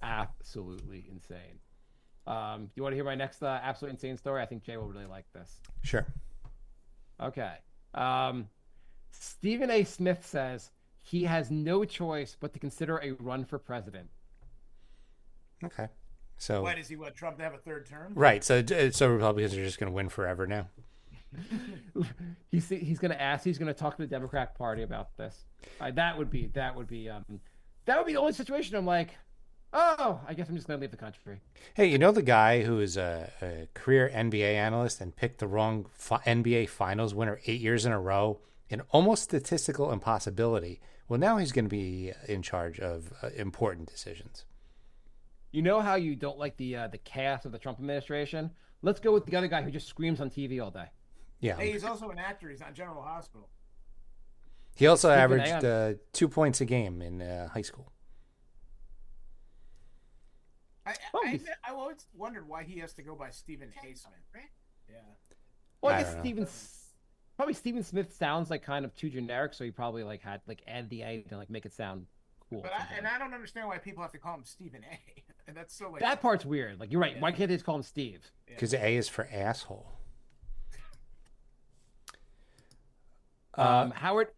Absolutely insane. You want to hear my next absolutely insane story? I think Jay will really like this. Sure. Okay. Stephen A. Smith says he has no choice but to consider a run for president. Okay. So Why does he want Trump to have a third term? right. So Republicans are just going to win forever now. He's going to talk to the Democratic Party about this. That would be the only situation I'm like, oh, I guess I'm just going to leave the country. Hey, you know the guy who is a career NBA analyst and picked the wrong NBA Finals winner 8 years in a row? An almost statistical impossibility. Well, now he's going to be in charge of important decisions. You know how you don't like the chaos of the Trump administration? Let's go with the other guy who just screams on TV all day. Yeah. Hey, he's also an actor. He's on General Hospital. He also averaged 2 points a game in high school. I always wondered why he has to go by Stephen A. Smith. Yeah. Well, I guess Stephen Smith sounds like kind of too generic, so he probably like had like add the A to like make it sound cool. But I don't understand why people have to call him Stephen A. And that's so like that part's weird. Like you're right. Yeah. Why can't they just call him Steve? Because A is for asshole. Howard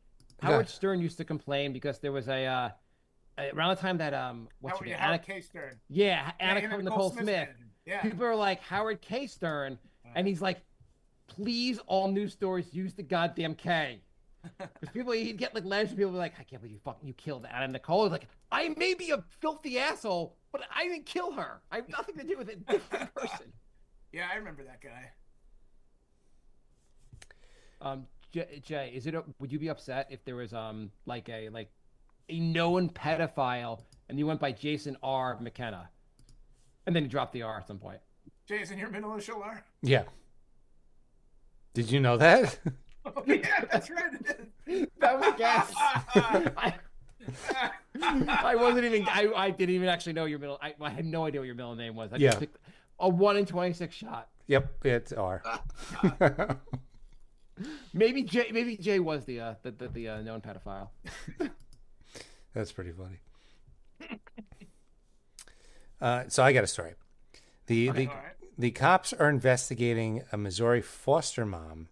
Stern used to complain because there was around the time that Howard K. Stern. Anna Nicole Smith. Yeah. People are like Howard K. Stern, and he's like, please, all news stories use the goddamn K. Because people, he'd get like letters from people be like, I can't believe you killed Anna Nicole. He's like, I may be a filthy asshole, but I didn't kill her. I have nothing to do with it. Different person. Yeah, I remember that guy. Jay, would you be upset if there was like a known pedophile and you went by Jason R. McKenna, and then you dropped the R at some point? Jason, your middle initial R? Yeah. Did you know that? Oh, yeah, that's right. That was a guess. I wasn't even. I didn't even actually know your middle. I had no idea what your middle name was. I just picked a 1 in 26 shot. Yep, it's R. Maybe Jay was the known pedophile. That's pretty funny. So I got a story. The cops are investigating a Missouri foster mom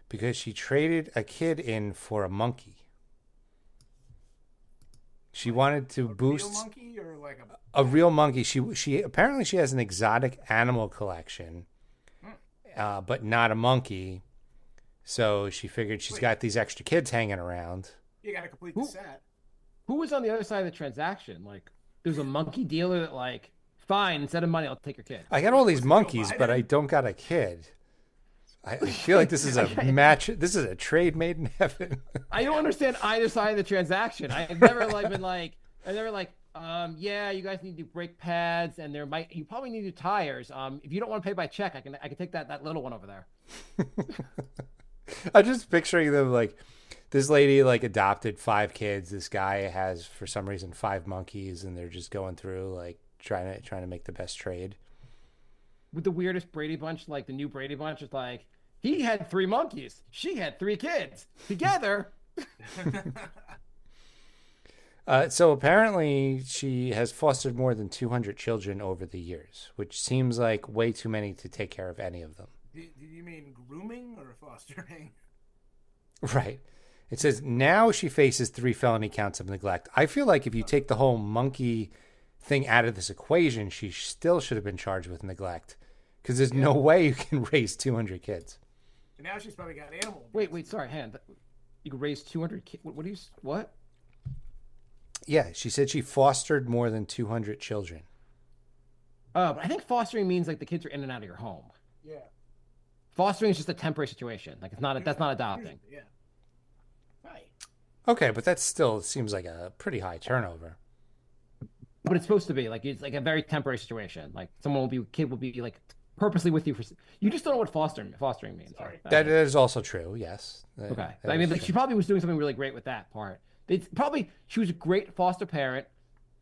because she traded a kid in for a monkey. She wanted to boost real monkey or like a real monkey. She apparently she has an exotic animal collection, but not a monkey. So she figured she's got these extra kids hanging around. You got to complete the set. Who was on the other side of the transaction? Like, there's a monkey dealer that like, fine, instead of money, I'll take your kid. I got all these monkeys, but I don't got a kid. I feel like this is a match. This is a trade made in heaven. I don't understand either side of the transaction. I've never yeah, you guys need to do brake pads, and you probably need new tires. If you don't want to pay by check, I can take that little one over there. I'm just picturing them like this lady like adopted 5 kids. This guy has for some reason 5 monkeys, and they're just going through like trying to make the best trade. With the weirdest Brady Bunch, like the new Brady Bunch, is like he had 3 monkeys, she had 3 kids together. So apparently she has fostered more than 200 children over the years, which seems like way too many to take care of any of them. Do you mean grooming or fostering? Right. It says now she faces 3 felony counts of neglect. I feel like if you take the whole monkey thing out of this equation, she still should have been charged with neglect because there's no way you can raise 200 kids. And now she's probably got animal. Wait, sorry, hand. You could raise 200 kids. What? Yeah, she said she fostered more than 200 children. But I think fostering means like the kids are in and out of your home. Yeah. Fostering is just a temporary situation. Like that's not adopting. Yeah. Right. Okay, but that still seems like a pretty high turnover. But it's supposed to be like it's like a very temporary situation. Like kid will be like purposely with you for. You just don't know what fostering means. Sorry. That is also true. Yes. Okay. I mean, like she probably was doing something really great with that part. She was a great foster parent.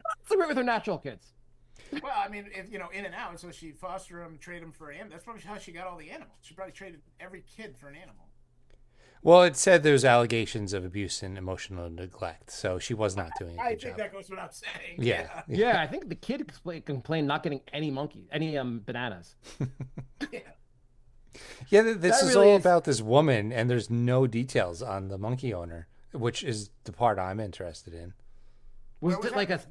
Not so great with her natural kids. Well, I mean, if in and out, so she foster them, trade them for animals. That's probably how she got all the animals. She probably traded every kid for an animal. Well, it said there's allegations of abuse and emotional neglect, so she was not doing a good job. I think that goes without saying. Yeah. I think the kid complained not getting any bananas. Yeah, this is all about this woman, and there's no details on the monkey owner, which is the part I'm interested in. Was it like a?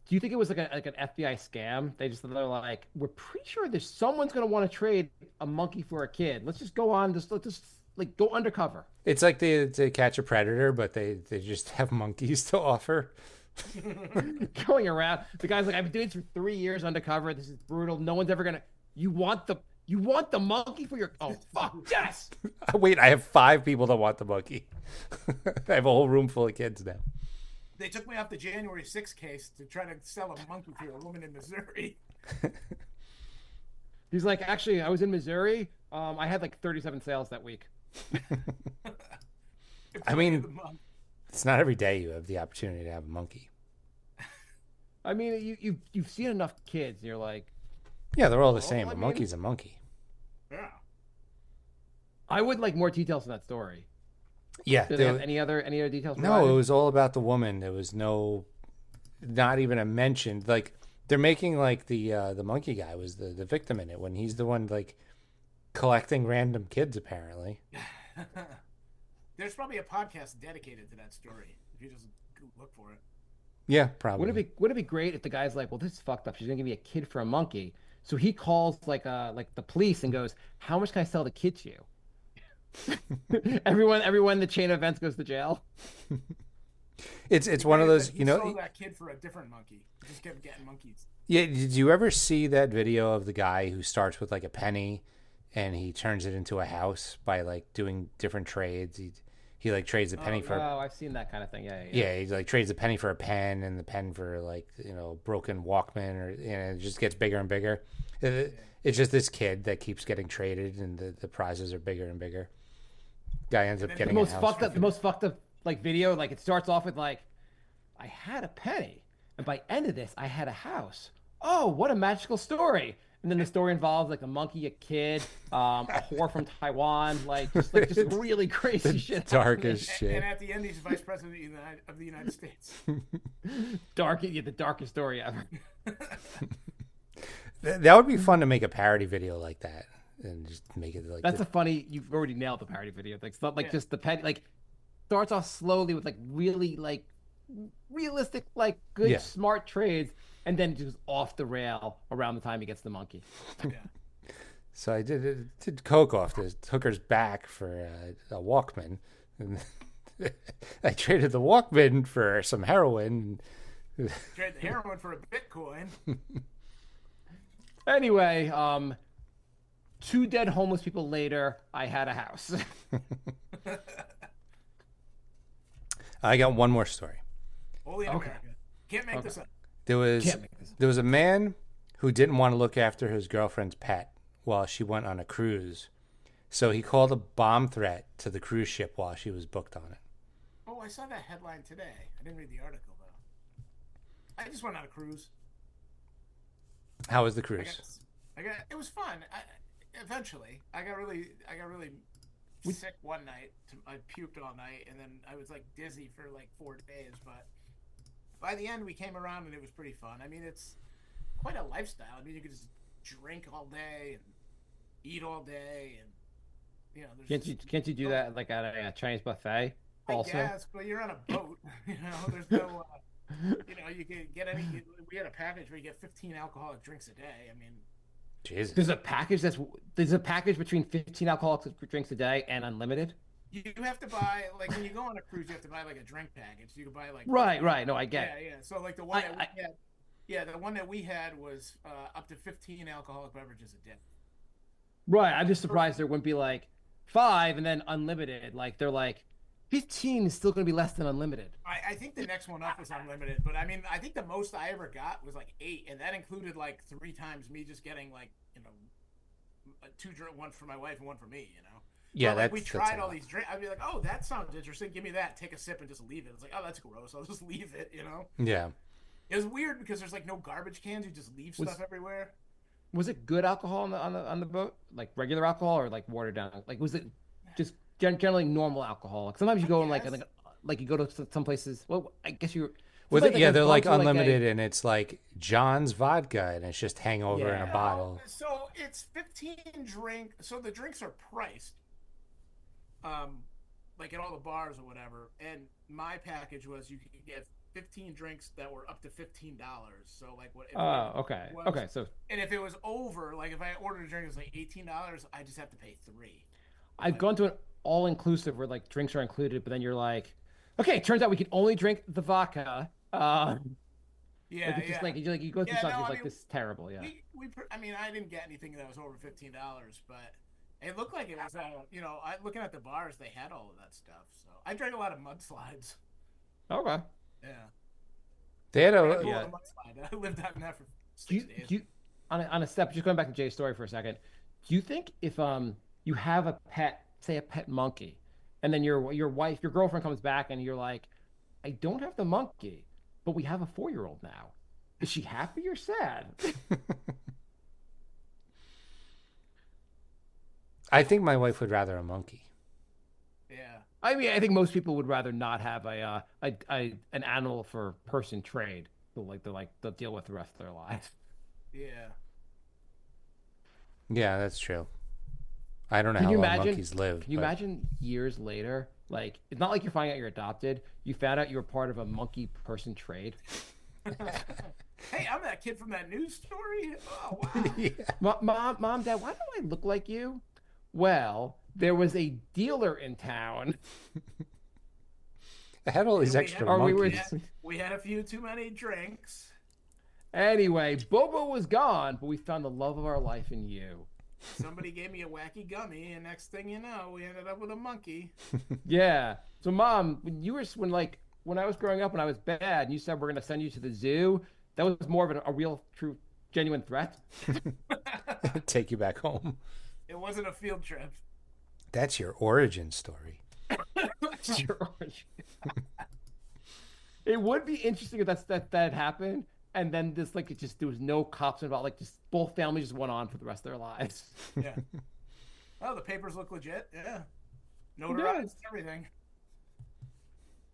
Do you think it was like an FBI scam? They're like, we're pretty sure there's someone's gonna want to trade a monkey for a kid. Let's just go on. Let's just like go undercover. It's like they catch a predator, but they just have monkeys to offer. Going around, the guy's like, I've been doing this for 3 years undercover. This is brutal. No one's ever gonna. You want the monkey for your? Oh fuck yes! Wait, I have 5 people that want the monkey. I have a whole room full of kids now. They took me off the January 6th case to try to sell a monkey to a woman in Missouri. He's like, actually, I was in Missouri. I had like 37 sales that week. I mean, it's not every day you have the opportunity to have a monkey. I mean, you've seen enough kids, and you're like, yeah, they're all the same. A monkey's a monkey. Yeah. I would like more details in that story. Yeah. Did they have any other details? No, provided? It was all about the woman. There was not even a mention. Like they're making like the monkey guy was the victim in it when he's the one like collecting random kids apparently. There's probably a podcast dedicated to that story if you just look for it. Yeah, probably. Would it be great if the guy's like, well, this is fucked up. She's gonna give me a kid for a monkey. So he calls like the police and goes, "How much can I sell the kid to you?" Everyone in the chain of events goes to jail. It's one of those, He sold that kid for a different monkey. He just kept getting monkeys. Yeah, did you ever see that video of the guy who starts with like a penny and he turns it into a house by like doing different trades? He like trades a penny for Oh, I've seen that kind of thing. Yeah. yeah, he like trades a penny for a pen and the pen for like, broken Walkman, or it just gets bigger and bigger. It's just this kid that keeps getting traded and the prizes are bigger and bigger. Guy ends up getting The most fucked up like video, like it starts off with like, I had a penny, and by end of this, I had a house. Oh, what a magical story! And then the story involves like a monkey, a kid, a whore from Taiwan, just really crazy shit. Darkest shit. And at the end, he's vice president of the United States. The darkest story ever. That would be fun to make a parody video like that and just make it like that's you've already nailed the parody video. Like it's not like just the pen, like starts off slowly with like really like realistic, like good smart trades, and then just off the rail around the time he gets the monkey. Yeah. So I did coke off this hooker's back for a Walkman, and I traded the Walkman for some heroin. Trade the heroin for a Bitcoin. Anyway, 2 dead homeless people later, I had a house. I got one more story. Only in America. Can't make this up. There was a man who didn't want to look after his girlfriend's pet while she went on a cruise. So he called a bomb threat to the cruise ship while she was booked on it. Oh, I saw that headline today. I didn't read the article though. I just went on a cruise. How was the cruise? It was fun. Eventually, I got really sick one night. I puked all night, and then I was like dizzy for like 4 days. But by the end, we came around, and it was pretty fun. I mean, it's quite a lifestyle. I mean, you could just drink all day and eat all day, and can't you do that like at a Chinese buffet? Also, yes, but you're on a boat. There's no. You can get any. We had a package where you get 15 alcoholic drinks a day. I mean, Jesus. There's a package between 15 alcoholic drinks a day and unlimited. You have to buy, like, when you go on a cruise, you have to buy like a drink package. You can buy like right. No, I get. Yeah. So like the one the one that we had was up to 15 alcoholic beverages a day. Right. I'm just surprised there wouldn't be like 5 and then unlimited. Like they're like 15 is still going to be less than unlimited. I think the next one up was unlimited, but I mean, I think the most I ever got was like 8, and that included like 3 times me just getting like 2 drink, one for my wife and one for me. Yeah, like we tried all these drinks. I'd be like, oh, that sounds interesting. Give me that. Take a sip and just leave it. It's like, oh, that's gross. I'll just leave it. Yeah. It was weird because there's like no garbage cans. You just leave stuff everywhere. Was it good alcohol on the boat? Like regular alcohol or like watered down? Like was it just generally normal alcohol? Like sometimes you go in like you go to some places. Well, I guess you. They're like unlimited, and it's like John's vodka, and it's just hangover in a bottle. So it's 15 drink. So the drinks are priced, like at all the bars or whatever. And my package was you could get 15 drinks that were up to $15. So like what? Okay. Okay. So and if it was over, like if I ordered a drink, it was like $18. I just have to pay $3. I've gone to an all-inclusive where like drinks are included, but then you're like, okay, it turns out we can only drink the vodka. Like you go through stuff, like this is terrible. Yeah. I mean, I didn't get anything that was over $15, but it looked like it was. Looking at the bars, they had all of that stuff. So I drank a lot of mudslides. Okay. Yeah. They had a mudslide. I lived out in that for 6 days. On a step, just going back to Jay's story for a second. Do you think if you have a pet, say a pet monkey, and then your girlfriend comes back and you're like, I don't have the monkey, but we have a 4-year-old now. Is she happy or sad? I think my wife would rather a monkey. Yeah. I mean, I think most people would rather not have an animal for person trade. They'll deal with the rest of their lives. Yeah. Yeah, that's true. I don't know how long monkeys live. Can you imagine years later? Like, it's not like you're finding out you're adopted. You found out you were part of a monkey person trade. Hey, I'm that kid from that news story. Oh wow. Yeah. Mom, Dad, why do I look like you? Well, there was a dealer in town, I had all these And extra or we were. monkeys. we had a few too many drinks. Anyway, Bobo was gone, but we found the love of our life in you. Somebody gave me a wacky gummy, and next thing you know, we ended up with a monkey. Yeah. So, Mom, when I was growing up, when I was bad, and you said we're gonna send you to the zoo, that was more of a real, true, genuine threat. Take you back home. It wasn't a field trip. That's your origin story. Sure. It would be interesting if that happened, and then this like it just there was no cops involved, like just both families just went on for the rest of their lives. Yeah. Oh, the papers look legit. Yeah. Notarized, everything.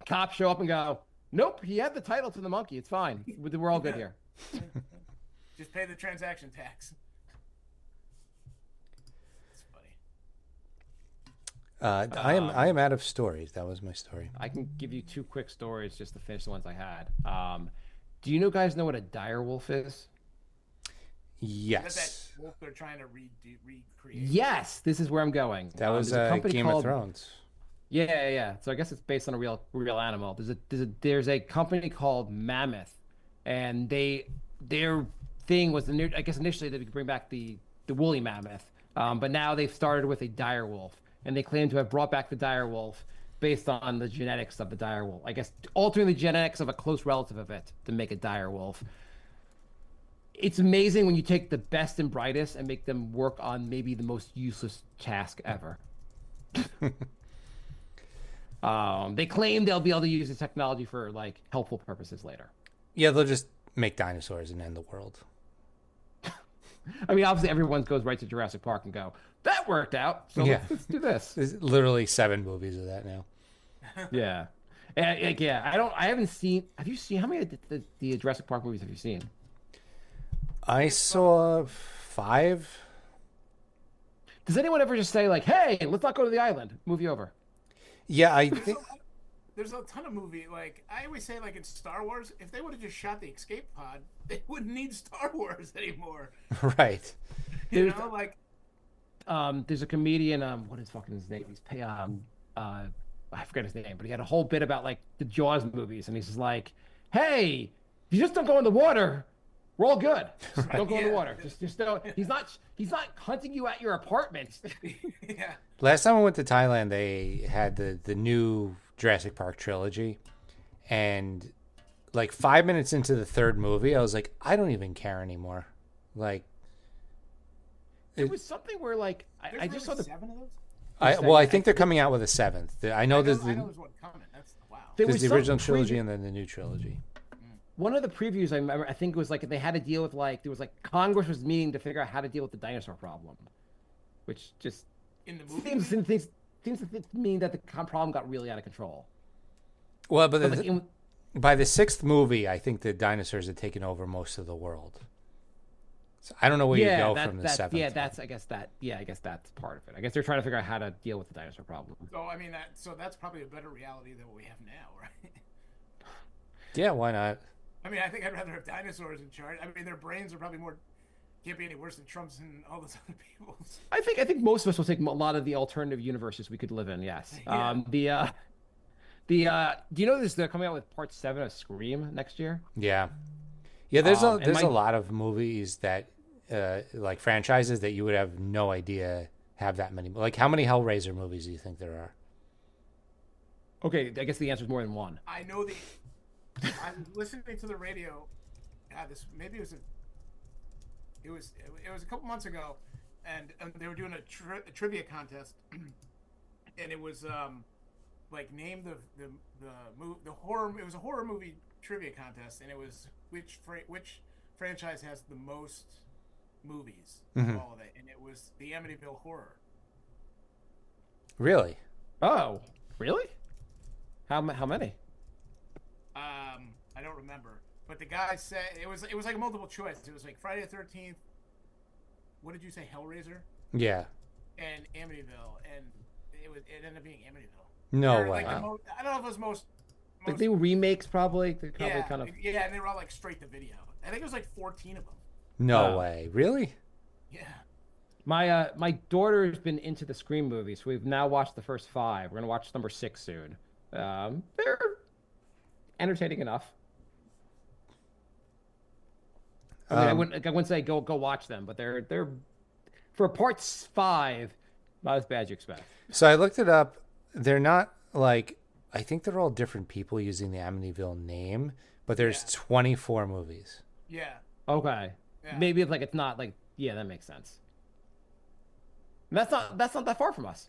Cops show up and go, "Nope, he had the title to the monkey. It's fine. We're all good here." Just pay the transaction tax. It's funny. I am out of stories. That was my story. I can give you two quick stories just to finish the ones I had. Do you guys know what a dire wolf is? Is Yes. that wolf they're trying to recreate? Yes, this is where I'm going. That was There's a company Game of called- Thrones. Yeah. So I guess it's based on a real animal. There's a company called Mammoth, and their thing was I guess initially they could bring back the woolly mammoth, but now they've started with a dire wolf, and they claim to have brought back the dire wolf based on the genetics of the dire wolf. I guess altering the genetics of a close relative of it to make a dire wolf. It's amazing when you take the best and brightest and make them work on maybe the most useless task ever. They claim they'll be able to use the technology for like helpful purposes later. Yeah, they'll just make dinosaurs and end the world. I mean, obviously, everyone goes right to Jurassic Park and go, "That worked out." So Yeah. let's do this. There's literally 7 movies of that now. Yeah, and, yeah. I haven't seen. Have you seen how many of the Jurassic Park movies have you seen? I saw 5. Does anyone ever just say like, "Hey, let's not go to the island"? Movie over. Yeah, I think There's a ton of movie. Like I always say, like in Star Wars, if they would have just shot the escape pod, they wouldn't need Star Wars anymore. right. You There's- know, like There's a comedian. What is fucking his name? I forget his name, but he had a whole bit about like the Jaws movies, and he's just like, "Hey, you just don't go in the water. We're all good. Just don't go in the Yeah. water. Just don't." He's not hunting you at your apartment. yeah, Last time I went to Thailand, they had the new Jurassic Park trilogy, and like 5 minutes into the 3rd movie, I was like, I don't even care anymore. Like, It was something where like I just saw the 7 of those. I think they're coming out with a 7th. I know there's I know there's one coming. That's wow. there there's was the some original trilogy preview- and then the new trilogy. One of the previews I remember, I think it was like they had to deal with like there was like Congress was meeting to figure out how to deal with the dinosaur problem, which just In the movie, seems to mean that the problem got really out of control. Well, but But, like, by the 6th movie, I think the dinosaurs had taken over most of the world. So I don't know where you go from the 7th. Yeah, I guess that's part of it. I guess they're trying to figure out how to deal with the dinosaur problem. so I mean that's probably a better reality than what we have now, right? Yeah, why not? I mean, I think I'd rather have dinosaurs in charge. I mean, their brains are probably can't be any worse than Trump's and all those other people's. I think most of us will take a lot of the alternative universes we could live in. Yes. Yeah. Do you know this? They're coming out with part 7 of Scream next year. Yeah. Yeah, there's and a lot of movies that like franchises that you would have no idea have that many. Like, how many Hellraiser movies do you think there are? Okay, I guess the answer is more than one. I know I'm listening to the radio. God, maybe it was a couple months ago, and they were doing a trivia contest, and it was like name the horror. It was a horror movie trivia contest, and it was which franchise has the most movies of all of it, and it was the Amityville Horror. Really? Oh, really? How many? I don't remember, but the guy said it was like a multiple choice. It was like Friday the 13th. What did you say? Hellraiser Yeah. and Amityville, and it ended up being Amityville. No Or, way. like, I don't know if it was Like they were remakes, probably. They probably Yeah, kind of. yeah, and they were all like straight to video. I think it was like 14 of them. No way. Really? Yeah. My daughter's been into the Scream movies. We've now watched the first 5. We're gonna watch number 6 soon. They're entertaining enough. I mean, I wouldn't say go watch them, but they're for part 5, not as bad as you expect. So I looked it up. They're not like, I think they're all different people using the Amityville name, but there's 24 movies. Yeah. Okay. Yeah. Maybe it's like it's not like that makes sense. And that's not that far from us.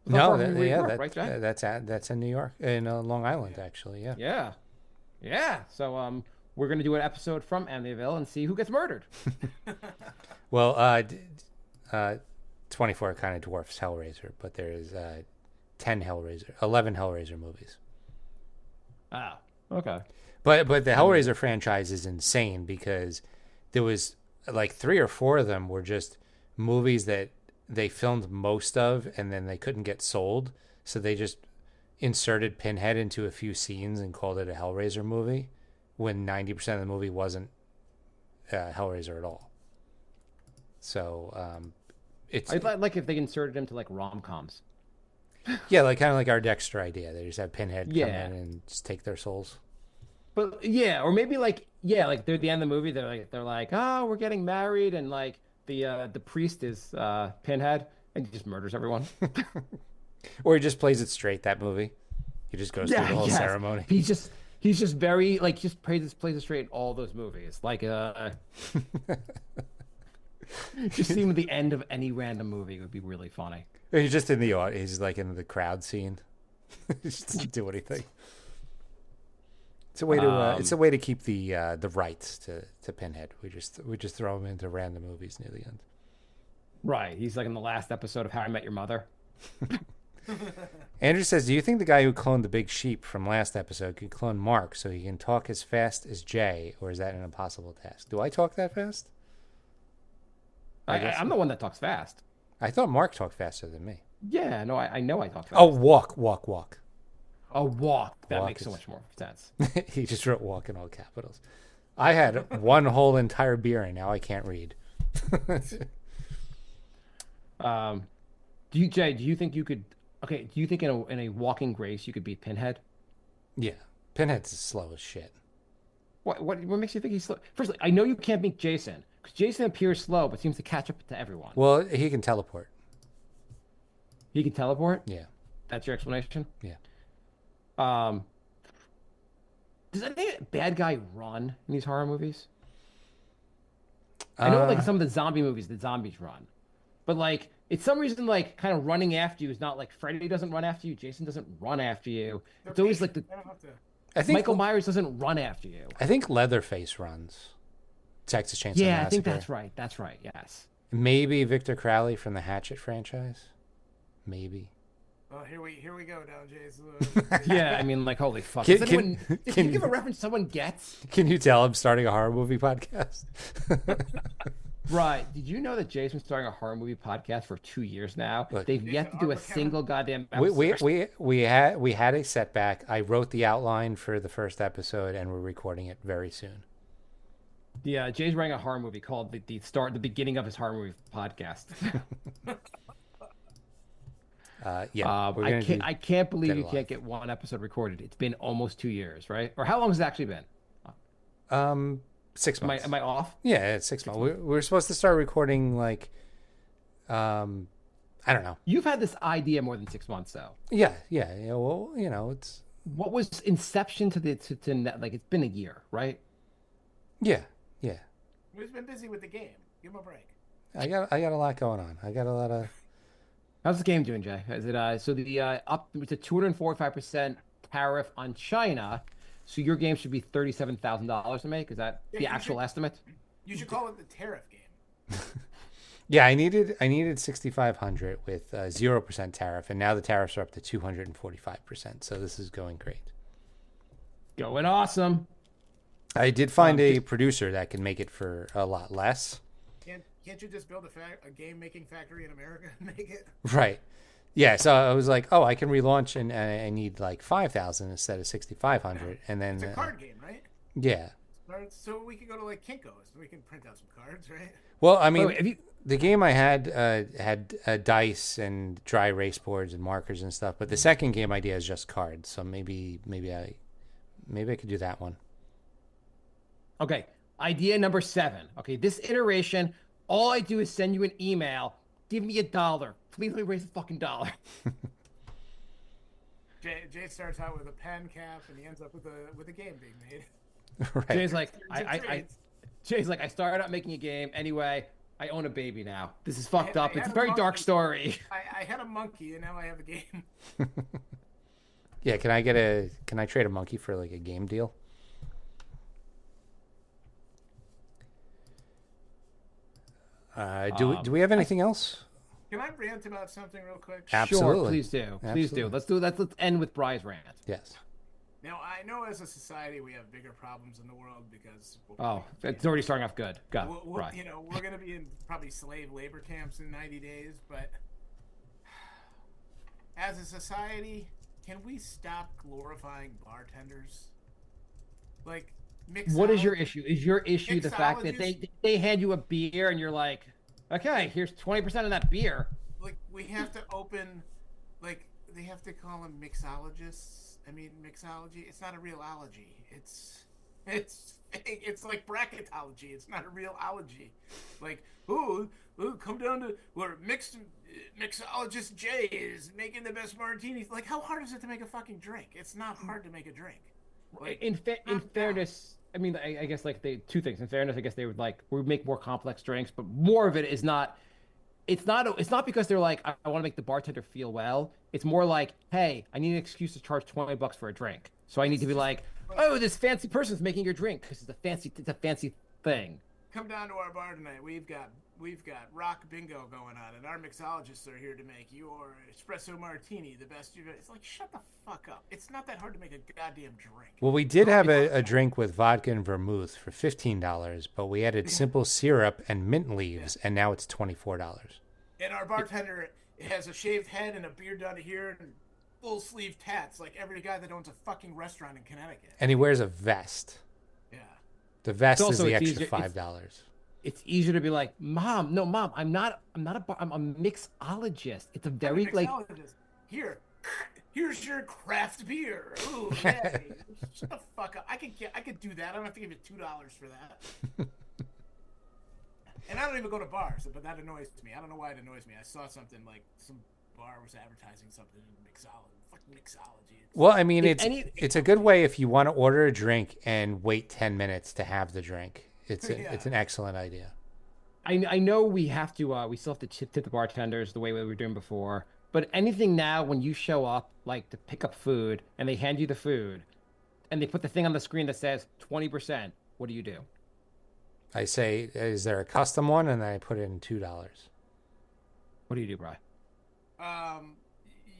It's not No, far from where you grew up, right, Jay? that's in New York, in Long Island, actually. Yeah. Yeah. Yeah. So we're gonna do an episode from Amityville and see who gets murdered. Well, 24 kind of dwarfs Hellraiser, but there's 11 Hellraiser movies. Oh, okay. But the Hellraiser franchise is insane because there was like 3 or 4 of them were just movies that they filmed most of and then they couldn't get sold, so they just inserted Pinhead into a few scenes and called it a Hellraiser movie when 90% of the movie wasn't Hellraiser at all. So it's I'd like if they inserted him to like rom-coms. yeah, like kind of like our Dexter idea. They just have Pinhead come Yeah. in and just take their souls. But yeah, or maybe like like they're at the end of the movie. They're like, oh, we're getting married, and like the priest is Pinhead, and he just murders everyone. Or he just plays it straight, that movie. He just goes through the whole ceremony. He's just very like just plays it straight in all those movies. Like just see him at the end of any random movie would be really funny. He's just in the audience. He's like in the crowd scene. He just doesn't do anything. It's a way to keep the rights to Pinhead. We just throw him into random movies near the end. Right. He's like in the last episode of How I Met Your Mother. Andrew says, do you think the guy who cloned the big sheep from last episode could clone Marc so he can talk as fast as Jay, or is that an impossible task? Do I talk that fast? I'm the one that talks fast. I thought Marc talked faster than me. Yeah, no, I know I talk fast. Oh, walk. A walk. That Walk makes so is- much more sense. He just wrote walk in all capitals. I had one whole entire beer and now I can't read. Do you think you could? Okay, do you think in a walking race you could beat Pinhead? Yeah. Pinhead's slow as shit. What makes you think he's slow? Firstly, I know you can't beat Jason because Jason appears slow but seems to catch up to everyone. Well, he can teleport. He can teleport. Yeah. That's your explanation. Yeah. Does any bad guy run in these horror movies? I know, like some of the zombie movies, the zombies run, but like it's some reason like kind of running after you is not like Freddy doesn't run after you, Jason doesn't run after you. It's always like They don't have to. I think Michael Myers doesn't run after you. I think Leatherface runs. Texas Chainsaw Yeah, Massacre. I think that's right. That's right. Yes. Maybe Victor Crowley from the Hatchet franchise. Maybe. Oh, here we go now, Jason. Yeah, I mean, like, holy fuck. Can- Does can- anyone, did can you give a you- reference someone gets? Can you tell I'm starting a horror movie podcast? Right. Did you know that Jason's starting a horror movie podcast for 2 years now? Look, They've yet to do a Jason, single goddamn we, episode. we had a setback. I wrote the outline for the first episode and we're recording it very soon. Yeah, Jay's writing a horror movie called the beginning of his horror movie podcast. Yeah, we're gonna do I can't believe Dead you Alive. can't get one episode recorded. It's been almost 2 years, right? Or how long has it actually been? 6 months. Am I off? Yeah, it's 6 months. We're supposed to start recording like, I don't know. You've had this idea more than 6 months, though. Yeah. Well, it's What was inception to net? Like, it's been a year, right? yeah. He's been busy with the game. Give him a break. I got a lot going on. I got a lot of. How's the game doing, Jay? Is it so the it's a 245% tariff on China, so your game should be $37,000 to make? Is that Yeah, the you actual should- estimate? You should call it the tariff game. Yeah, I needed 6,500 with 0% tariff, and now the tariffs are up to 245%. So this is going great. Going awesome. I did find a producer that can make it for a lot less. Can't you just build a game making factory in America and make it? Right. Yeah, so I was like, oh, I can relaunch and I need like 5,000 instead of 6,500, and then It's a card game, right? yeah. So we could go to like Kinko's and we can print out some cards, right? Well, I Wait, mean, wait, have you? the game I had dice and dry erase boards and markers and stuff, but the second game idea is just cards. So maybe I could do that one. Okay, idea number 7. Okay, this iteration, all I do is send you an email. Give me $1. Please let me raise a fucking dollar. Jay starts out with a pen cap and he ends up with a game being made. Right. Jay's like, Trades. Jay's like, I started out making a game. Anyway, I own a baby now. This is fucked up. I It's a had very dark monkey. story. I had a monkey and now I have a game. Yeah, can I trade a monkey for like a game deal? Do we have anything else? Can I rant about something real quick? Absolutely. Sure, please do. Please do. Absolutely. Let's end with Bry's rant. Yes. Now I know as a society we have bigger problems in the world because Oh, it's already starting off good. Go, we'll, Bry. we're gonna be in probably slave labor camps in 90 days, but as a society, can we stop glorifying bartenders? Like, What is your issue? Is your issue the fact that mixologists- they hand you a beer and you're like, okay, here's 20% of that beer. Like, we have to open, like, they have to call them mixologists. I mean, mixology, it's not a real ology. It's like bracketology. It's not a real ology. Like, ooh, come down to where mixologist Jay is making the best martinis. Like, how hard is it to make a fucking drink? It's not hard to make a drink. Like, In fairness, I mean, I guess like two things. In fairness, I guess they would make more complex drinks, but more of it is not. It's not because they're like, I want to make the bartender feel well. It's more like, hey, I need an excuse to charge $20 for a drink. So I need to be like, oh, this fancy person's making your drink because it's a fancy thing. come down to our bar tonight. We've got rock bingo going on, and our mixologists are here to make your espresso martini the best you've. It's like, shut the fuck up. It's not that hard to make a goddamn drink. Well, we did have a drink with vodka and vermouth for $15, but we added simple syrup and mint leaves, and now it's $24. And our bartender has a shaved head and a beard down to here and full sleeve tats, like every guy that owns a fucking restaurant in Connecticut. And he wears a vest. Yeah. The vest It's is also- the it's extra easier- $5. It's easier to be like, Mom, I'm a mixologist. It's a very I'm a like, mixologist. Here's your craft beer. Ooh, hey. Shut the fuck up. I could do that. I don't have to give you $2 for that. And I don't even go to bars, but that annoys me. I don't know why it annoys me. I saw something like some bar was advertising something in mixology. Fucking mixology. Well, I mean, If it's a good way if you want to order a drink and wait 10 minutes to have the drink. It's an excellent idea. I know we have to we still have to tip the bartenders the way we were doing before, but anything now when you show up like to pick up food and they hand you the food and they put the thing on the screen that says 20%, what do you do? I say, is there a custom one? And then I put in $2. What do you do, Bri?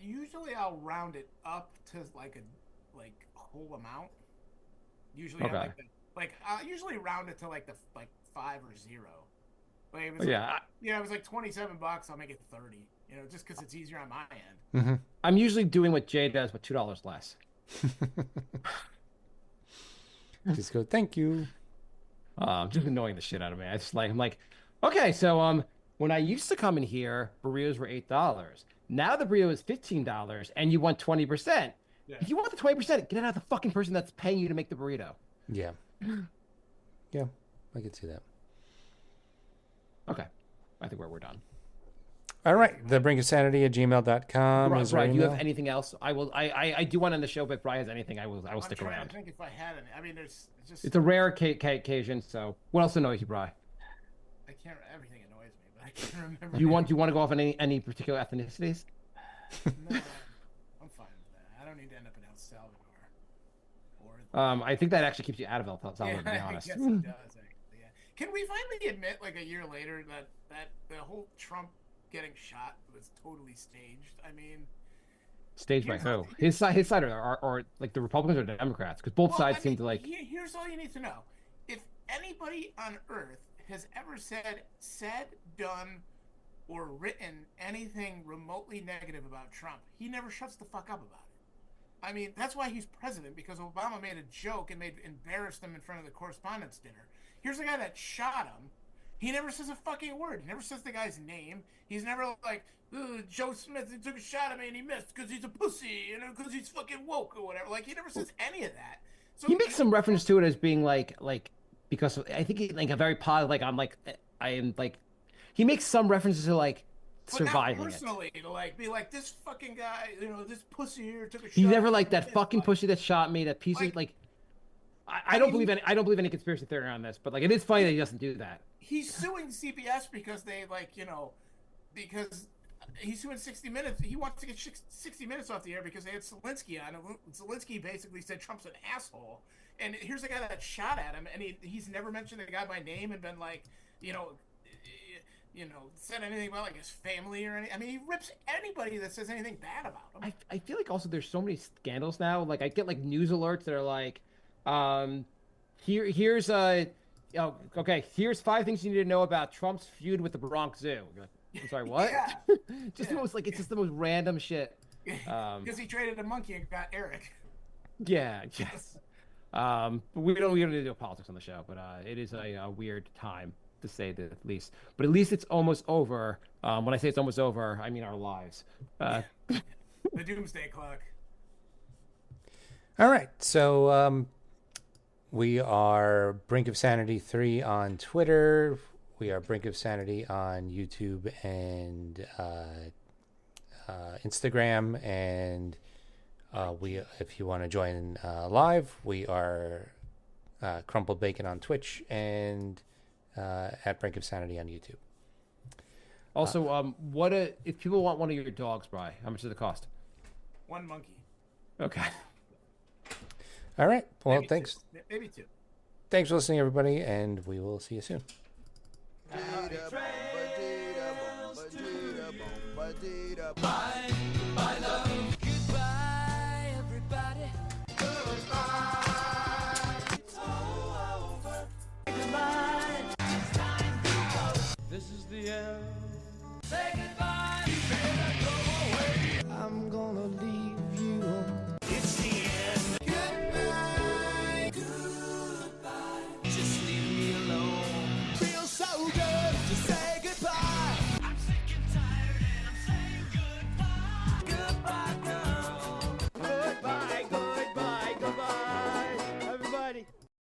Usually I'll round it up to like a whole amount. Usually Okay. I'll usually round it to like 5 or 0. Like it was it was like $27. I'll make it 30. You know, just because it's easier on my end. Mm-hmm. I'm usually doing what Jay does, but $2 less. Just go, thank you. Just annoying the shit out of me. I'm like, okay, so when I used to come in here, burritos were $8. Now the burrito is $15, and you want 20%. Yeah. If you want the 20%, get it out of the fucking person that's paying you to make the burrito. Yeah. Yeah, I could see that. Okay, I think we're done. All right. thebrinkofsanity@gmail.com is our Brian, do you have email. anything else? I do want to end the show, but if Brian has anything, I will stick I'm trying around. to think if I had any. I mean, there's just It's a rare occasion, so what else annoys you, Brian? I can't. Everything annoys me, but I can't remember. Do you want to go off on any particular ethnicities? No, I'm fine with that. I don't need to end up in El Salvador. Or I think that actually keeps you out of El Salvador, yeah, to be honest. I guess it does. Actually, yeah. Can we finally admit, like a year later, that the whole Trump getting shot was totally staged? I mean, Staged by who? His side, or like the Republicans or the Democrats? Because both sides seem to like. Here's all you need to know: if anybody on Earth has ever said, done, or written anything remotely negative about Trump, he never shuts the fuck up about it. I mean, that's why he's president, because Obama made a joke and embarrassed him in front of the correspondents' dinner. Here's a guy that shot him. He never says a fucking word. He never says the guy's name. He's never like, Joe Smith took a shot at me and he missed because he's a pussy, because he's fucking woke or whatever. Like, he never says any of that. So he makes some reference to it as being like because I think he like a very positive, I am like, he makes some references to like surviving not personally, to like be like, this fucking guy, this pussy here took a shot. He's never like that fucking pussy that shot me, that piece of like. I don't believe any conspiracy theory around this, but like it is funny that he doesn't do that. He's suing CBS because they because he's suing 60 Minutes. He wants to get 60 Minutes off the air because they had Zelensky on. And Zelensky basically said Trump's an asshole. And here's a guy that shot at him, and he's never mentioned the guy by name and been like, said anything about like his family or anything. I mean, he rips anybody that says anything bad about him. I feel like also there's so many scandals now. Like I get like news alerts that are like, here's 5 things you need to know about Trump's feud with the Bronx Zoo. You're like, I'm sorry, what? Yeah. Just the most like, it's just the most random shit. Because he traded a monkey and got Eric. Yeah, yes. But we don't need to do politics on the show, but it is a weird time, to say the least. But at least it's almost over. When I say it's almost over, I mean our lives. The doomsday clock. All right, so we are Brink of Sanity 3 on Twitter. We are Brink of Sanity on YouTube and Instagram, and if you want to join live, we are Crumpled Bacon on Twitch and at Brink of Sanity on YouTube. Also, if people want one of your dogs, Bri, how much does it cost? 1 monkey. Okay. All right. Well, Maybe thanks. 2. Maybe 2. Thanks for listening, everybody, and we will see you soon. By the